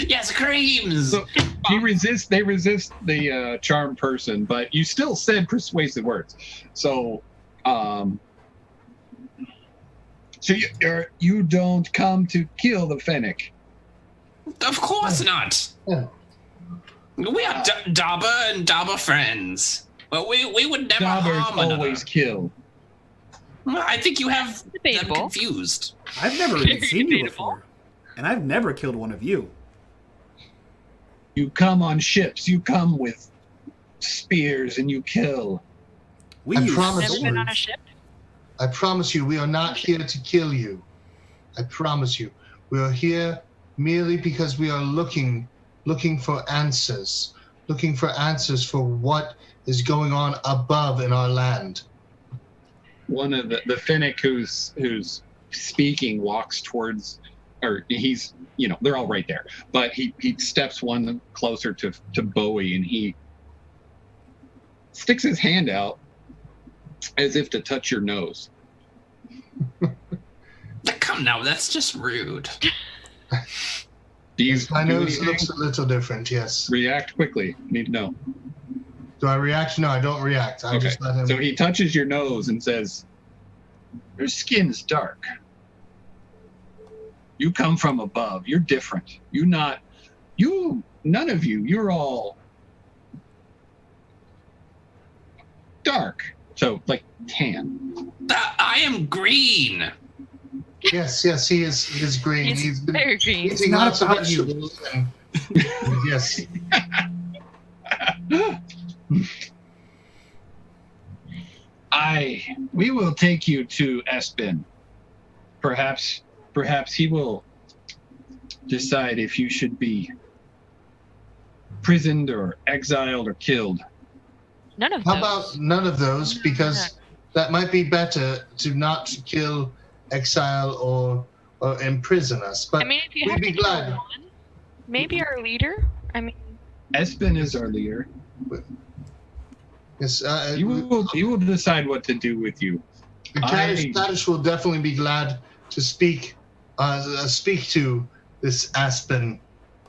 Yes, creams. So they resist the charm person, but you still said persuasive words. So, you don't come to kill the Fennec. Of course not. Yeah. We are Dobber and Dobber friends. Well, we would never Dobbers harm another. always kill. I think you have them Debatable. confused. I've never even seen you before, and I've never killed one of you. You come on ships. You come with spears and you kill. We I use promise Never been on a swords. ship? I promise you, we are not here to kill you. I promise you. We are here merely because we are looking for answers. Looking for answers for what is going on above in our land. One of the Fennec who's speaking walks towards, or he's, they're all right there, but he steps one closer to Bowie and he sticks his hand out as if to touch your nose. Come now, that's just rude. Do you My do nose anything? looks a little different, yes. React quickly. Need to know. Do I react? No, I don't react. I Okay. just let him. So he touches your nose and says, "Your skin's dark. You come from above. You're different. None of you. You're all dark. So like tan." I am green. Yes, he is green. He's been Very green. eating not lots of about you. vegetables. And, yes. We will take you to Espen. Perhaps he will decide if you should be imprisoned or exiled or killed. None of How those. about none of those? Because that might be better to not kill, exile, or imprison us. But I mean, if you we'd have be to kill glad. one, maybe our leader. I mean, Espen is our leader. Yes, You will decide what to do with you. Kaddish will definitely be glad to speak to this Aspen.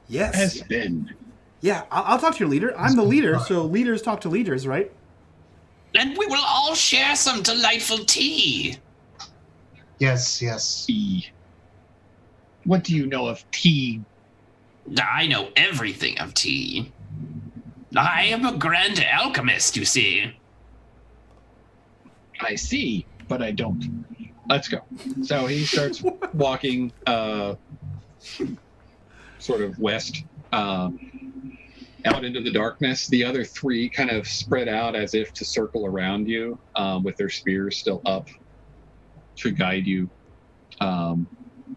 Yes. Espen. Yeah, I'll talk to your leader. I'm the leader, so leaders talk to leaders, right? And we will all share some delightful tea. Yes. Tea. What do you know of tea? I know everything of tea. I am a grand alchemist, you see. I see, but I don't. Let's go. So he starts walking sort of west out into the darkness. The other three kind of spread out as if to circle around you with their spears still up to guide you.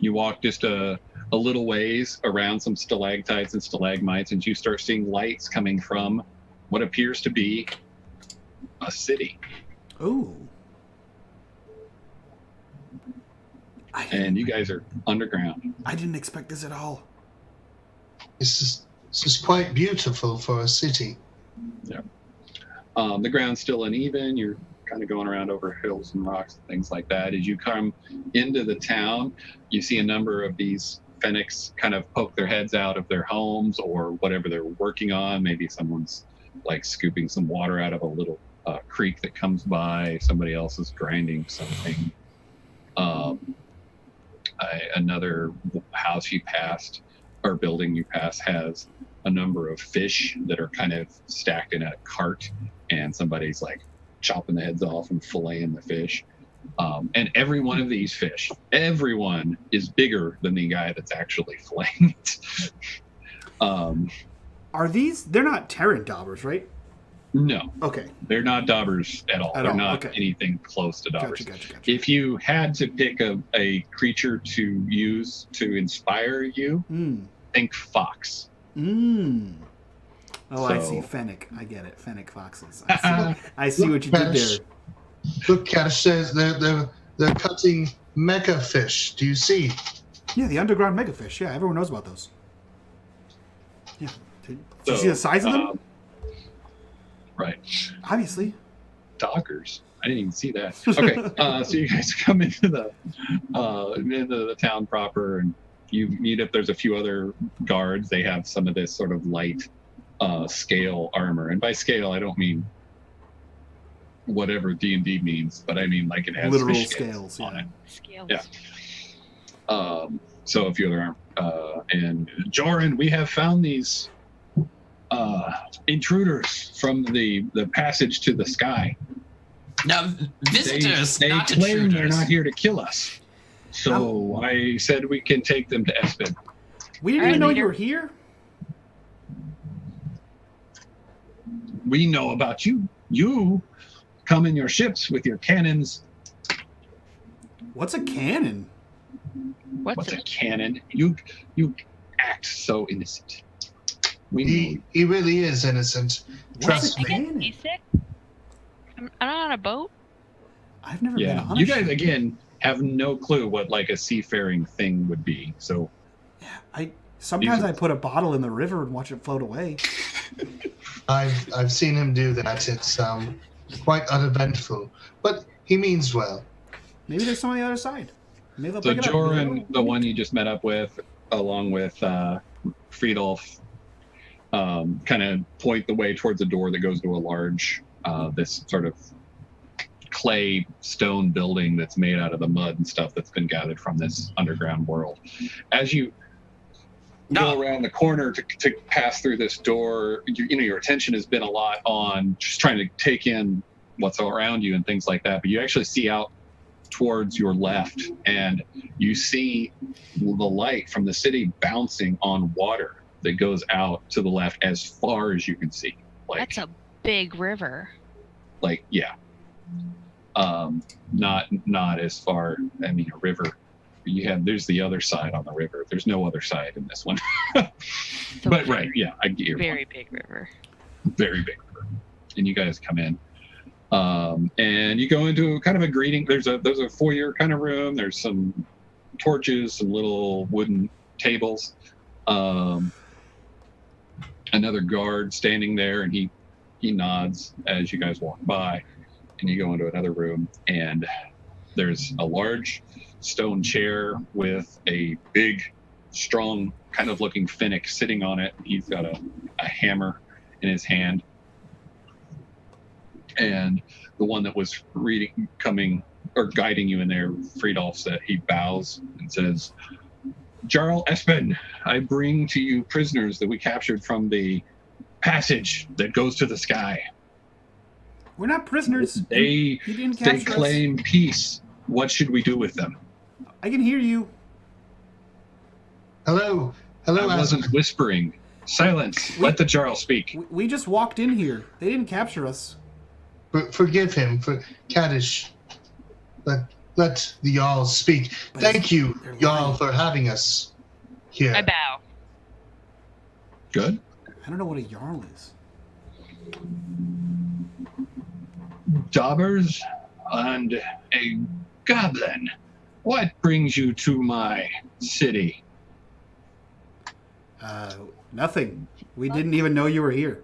You walk just a little ways around some stalactites and stalagmites, and you start seeing lights coming from what appears to be a city. Ooh. And you guys are underground. I didn't expect this at all. This is quite beautiful for a city. Yeah. The ground's still uneven. You're kind of going around over hills and rocks and things like that. As you come into the town, you see a number of these Fennecs kind of poke their heads out of their homes or whatever they're working on. Maybe someone's like scooping some water out of a little creek that comes by. Somebody else is grinding something. Another house you passed or building you passed has a number of fish that are kind of stacked in a cart, and somebody's like chopping the heads off and filleting the fish. And every one of these fish, everyone is bigger than the guy that's actually filleting it. Are these? They're not Terran Dobbers, right? No. Okay. They're not Dobbers at all. They're not okay. anything close to Dobbers. Gotcha. If you had to pick a creature to use to inspire you, think fox. Oh, So- I see. Fennec. I get it. Fennec foxes. I see what you did there. Look, Kadish says they're cutting mecha fish. Do you see? Yeah, the underground megafish. Yeah, everyone knows about those. Yeah. Did you see the size of them? Right. Obviously. Doggers. I didn't even see that. Okay, so you guys come into the town proper, and you meet up. There's a few other guards. They have some of this sort of light scale armor, and by scale I don't mean whatever D&D means, but I mean like it has literal fish scales on yeah. it. Scales. Yeah. So a few other and Joran, we have found these intruders from the passage to the sky. Now, visitors, They not claim intruders. they're not here to kill us. So I said we can take them to Espen. We didn't All even right, know leader. you were here. We know about you. You come in your ships with your cannons. What's a cannon? What's a cannon? You act so innocent. We know. He really is innocent. Trust What's a me. cannon? Seasick? I'm on a boat. I've never been Yeah, on you a guys ship. again have no clue what like a seafaring thing would be. So Sometimes These- I put a bottle in the river and watch it float away. I've seen him do that. It's quite uneventful, but he means well. Maybe there's some on the other side. Maybe they'll So pick it up. Joran, the one you just met up with, along with Friedolf, kind of point the way towards a door that goes to a large, this sort of clay stone building that's made out of the mud and stuff that's been gathered from this underground world. As you go around the corner to pass through this door, your attention has been a lot on just trying to take in what's around you and things like that. But you actually see out towards your left, and you see the light from the city bouncing on water that goes out to the left as far as you can see. Like, That's a big river. like yeah. Not as far. I mean, a river. There's the other side on the river. There's no other side in this one. So But right, yeah, I get your very point. big river. Very big river. And you guys come in, and you go into kind of a greeting. There's a foyer kind of room. There's some torches, some little wooden tables. Another guard standing there, and he nods as you guys walk by, and you go into another room, and there's a large stone chair with a big, strong, kind of looking Finnick sitting on it. He's got a hammer in his hand. And the one that was guiding you in there, Friedolf, said, he bows and says, Jarl Espen, I bring to you prisoners that we captured from the passage that goes to the sky. We're not prisoners. They You didn't capture us. claim peace. What should we do with them? I can hear you. Hello, I Aspen. wasn't whispering. Silence. Let the Jarl speak. We just walked in here. They didn't capture us. Forgive him, for Kadish. Let the Jarl speak. But Thank you, they're Jarl, lying. for having us here. I bow. Good. I don't know what a Jarl is. Dobbers and a goblin. What brings you to my city? Nothing. We didn't even know you were here.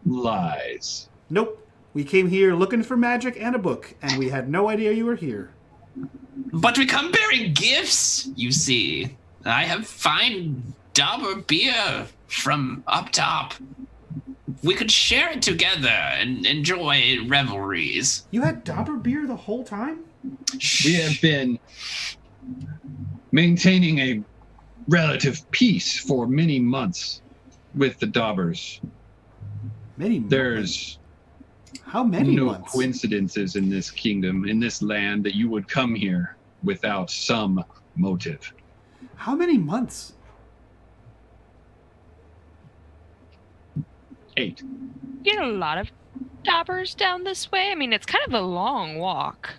Lies. Nope. We came here looking for magic and a book, and we had no idea you were here. But we come bearing gifts, you see. I have fine Dobber beer from up top. We could share it together and enjoy revelries. You had Dobber beer the whole time? We have been maintaining a relative peace for many months with the Dobbers. There's how many no months? coincidences in this kingdom, in this land, that you would come here without some motive. How many months? 8. You get a lot of Dobbers down this way. I mean, it's kind of a long walk.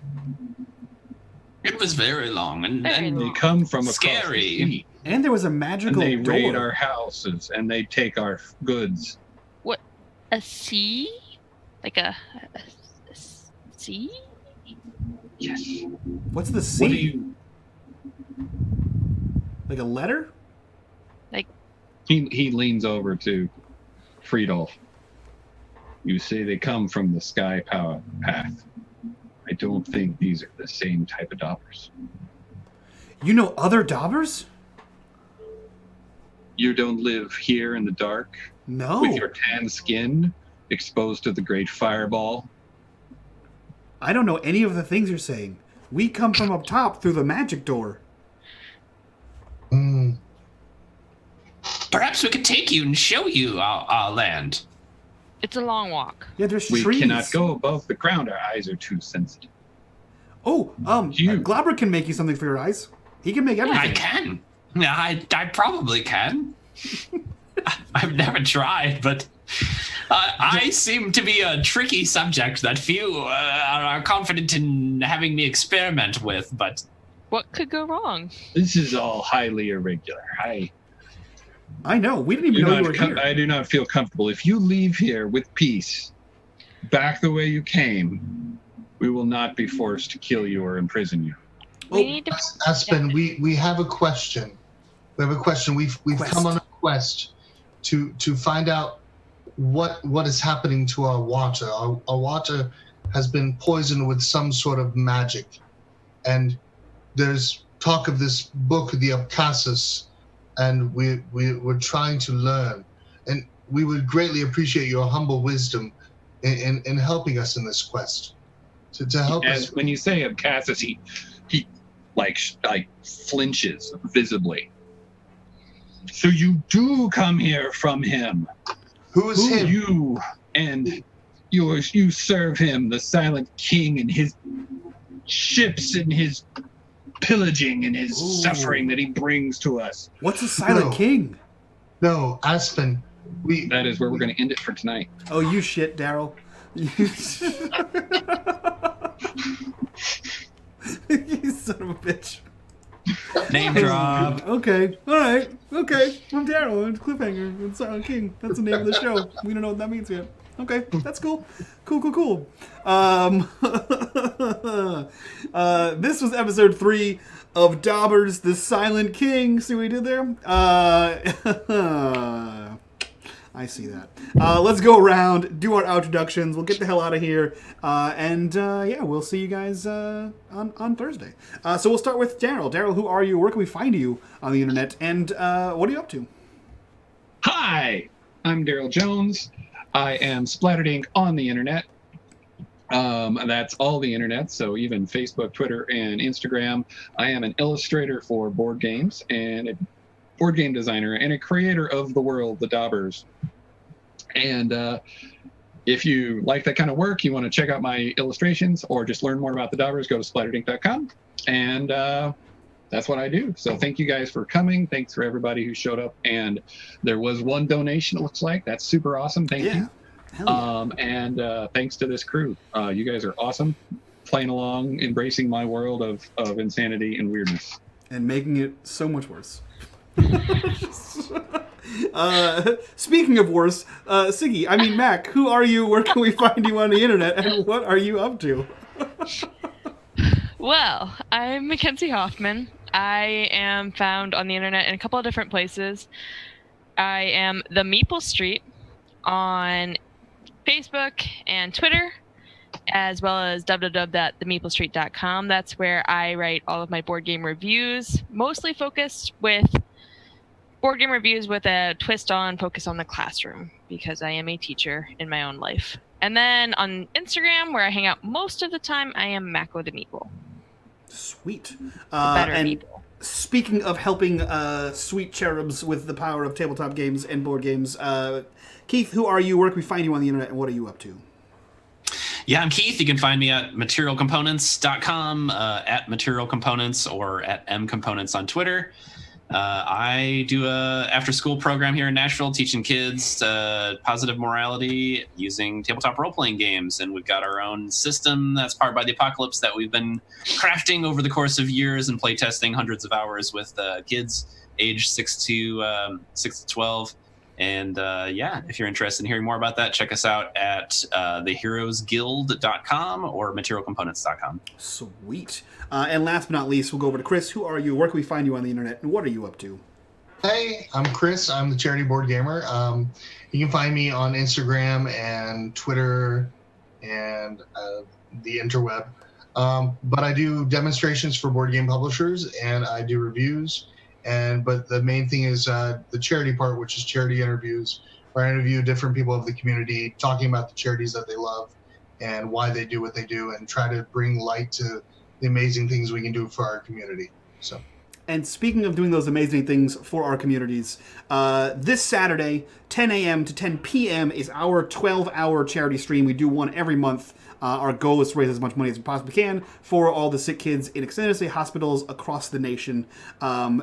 It was very long and Very They long. come from across Scary. the sea, And there was a and magical they door. raid our houses, and they take our goods. A sea? Like a sea? Yes. What's the C? What do you... Like a letter? He leans over to Friedolf. You say they come from the sky power path. I don't think these are the same type of Dobbers. You know other Dobbers? You don't live here in the dark No. with your tan skin exposed to the great fireball. I don't know any of the things you're saying. We come from up top through the magic door. Mm. perhaps we could take you and show you our land. It's a long walk. Yeah, there's We trees. cannot go above the ground. Our eyes are too sensitive. Oh, You. Globber can make you something for your eyes. He can make everything. I can. I probably can. I've never tried, but I seem to be a tricky subject that few are confident in having me experiment with, but... What could go wrong? This is all highly irregular. I know. We didn't even know you were here. I do not feel comfortable. If you leave here with peace, back the way you came, we will not be forced to kill you or imprison you. We need to... Aspen, we have a question. We have a question. We've come on a quest to find out what is happening to our water. Our water has been poisoned with some sort of magic, and there's talk of this book, the Abkhasis, and we're trying to learn. And we would greatly appreciate your humble wisdom in helping us in this quest. To help us. When you say Abkhasis, he like flinches visibly. So you do come here from him. Who is him? You and yours. You serve him, the Silent King, and his ships and his pillaging and his suffering that he brings to us. What's a Silent No. King? No, Aspen. That is where we're going to end it for tonight. Oh, you shit, Daryl. You son of a bitch. Name drop. Okay, all right, okay. I'm Daryl. I'm Cliffhanger. I'm Silent King. That's the name of the show. We don't know what that means yet. Okay, that's cool. Cool. This was episode 3 of Dobbers, the Silent King. See what we did there? I see that. Let's go around, do our introductions. We'll get the hell out of here. And we'll see you guys on Thursday. So we'll start with Daryl. Daryl, who are you? Where can we find you on the internet? And what are you up to? Hi, I'm Daryl Jones. I am Splattered on the internet. That's all the internet, so even Facebook, Twitter, and Instagram. I am an illustrator for board games and a board game designer and a creator of the world, the Dobbers. And if you like that kind of work, you want to check out my illustrations or just learn more about the Dobbers, go to splatteredink.com. And that's what I do. So thank you guys for coming. Thanks for everybody who showed up. And there was one donation, it looks like. That's super awesome. Thank you. Hell yeah. And thanks to this crew. You guys are awesome. Playing along, embracing my world of insanity and weirdness. And making it so much worse. Speaking of worse, Mac, who are you? Where can we find you on the internet? And what are you up to? Well, I'm Mackenzie Hoffman. I am found on the internet in a couple of different places. I am the Meeple Street on Facebook and Twitter. as well as www.themaplestreet.com. That's where I write all of my board game reviews, mostly focused with board game reviews with a twist on focus on the classroom, because I am a teacher in my own life. And then on Instagram, where I hang out most of the time, I am Mako the Meeple. Sweet. Better And Meeple. speaking of helping sweet cherubs with the power of tabletop games and board games, Keith, who are you? Where can we find you on the internet, and what are you up to? Yeah, I'm Keith. You can find me at materialcomponents.com, at Material Components, or at mcomponents on Twitter. I do a after-school program here in Nashville teaching kids positive morality using tabletop role-playing games, and we've got our own system that's powered by the apocalypse that we've been crafting over the course of years and playtesting hundreds of hours with kids aged 6 to 12. And yeah, if you're interested in hearing more about that, check us out at theheroesguild.com or materialcomponents.com. Sweet. And last but not least, we'll go over to Chris. Who are you? Where can we find you on the internet? And what are you up to? Hey, I'm Chris. I'm the charity board gamer. You can find me on Instagram and Twitter and the interweb. But I do demonstrations for board game publishers, and I do reviews. But the main thing is the charity part, which is charity interviews, where I interview different people of the community, talking about the charities that they love and why they do what they do, and try to bring light to the amazing things we can do for our community. So. And speaking of doing those amazing things for our communities, this Saturday, 10 a.m. to 10 p.m. is our 12-hour charity stream. We do one every month. Our goal is to raise as much money as we possibly can for all the sick kids in extended stay hospitals across the nation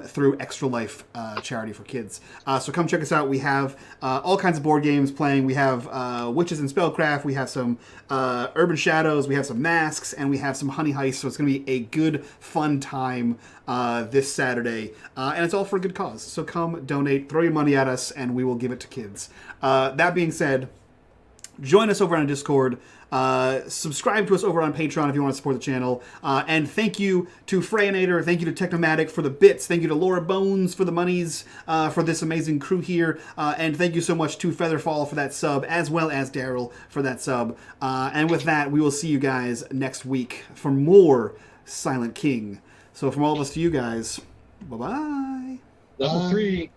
through Extra Life charity for kids. So come check us out. We have all kinds of board games playing. We have Witches and Spellcraft. We have some Urban Shadows. We have some Masks. And we have some Honey Heist. So it's going to be a good, fun time this Saturday. And it's all for a good cause. So come donate, throw your money at us, and we will give it to kids. That being said, join us over on Discord. Subscribe to us over on Patreon if you want to support the channel. And thank you to Freyanator. Thank you to Technomatic for the bits. Thank you to Laura Bones for the monies for this amazing crew here. And thank you so much to Featherfall for that sub, as well as Daryl for that sub. And with that, we will see you guys next week for more Silent King. So from all of us to you guys, bye-bye. Level 3.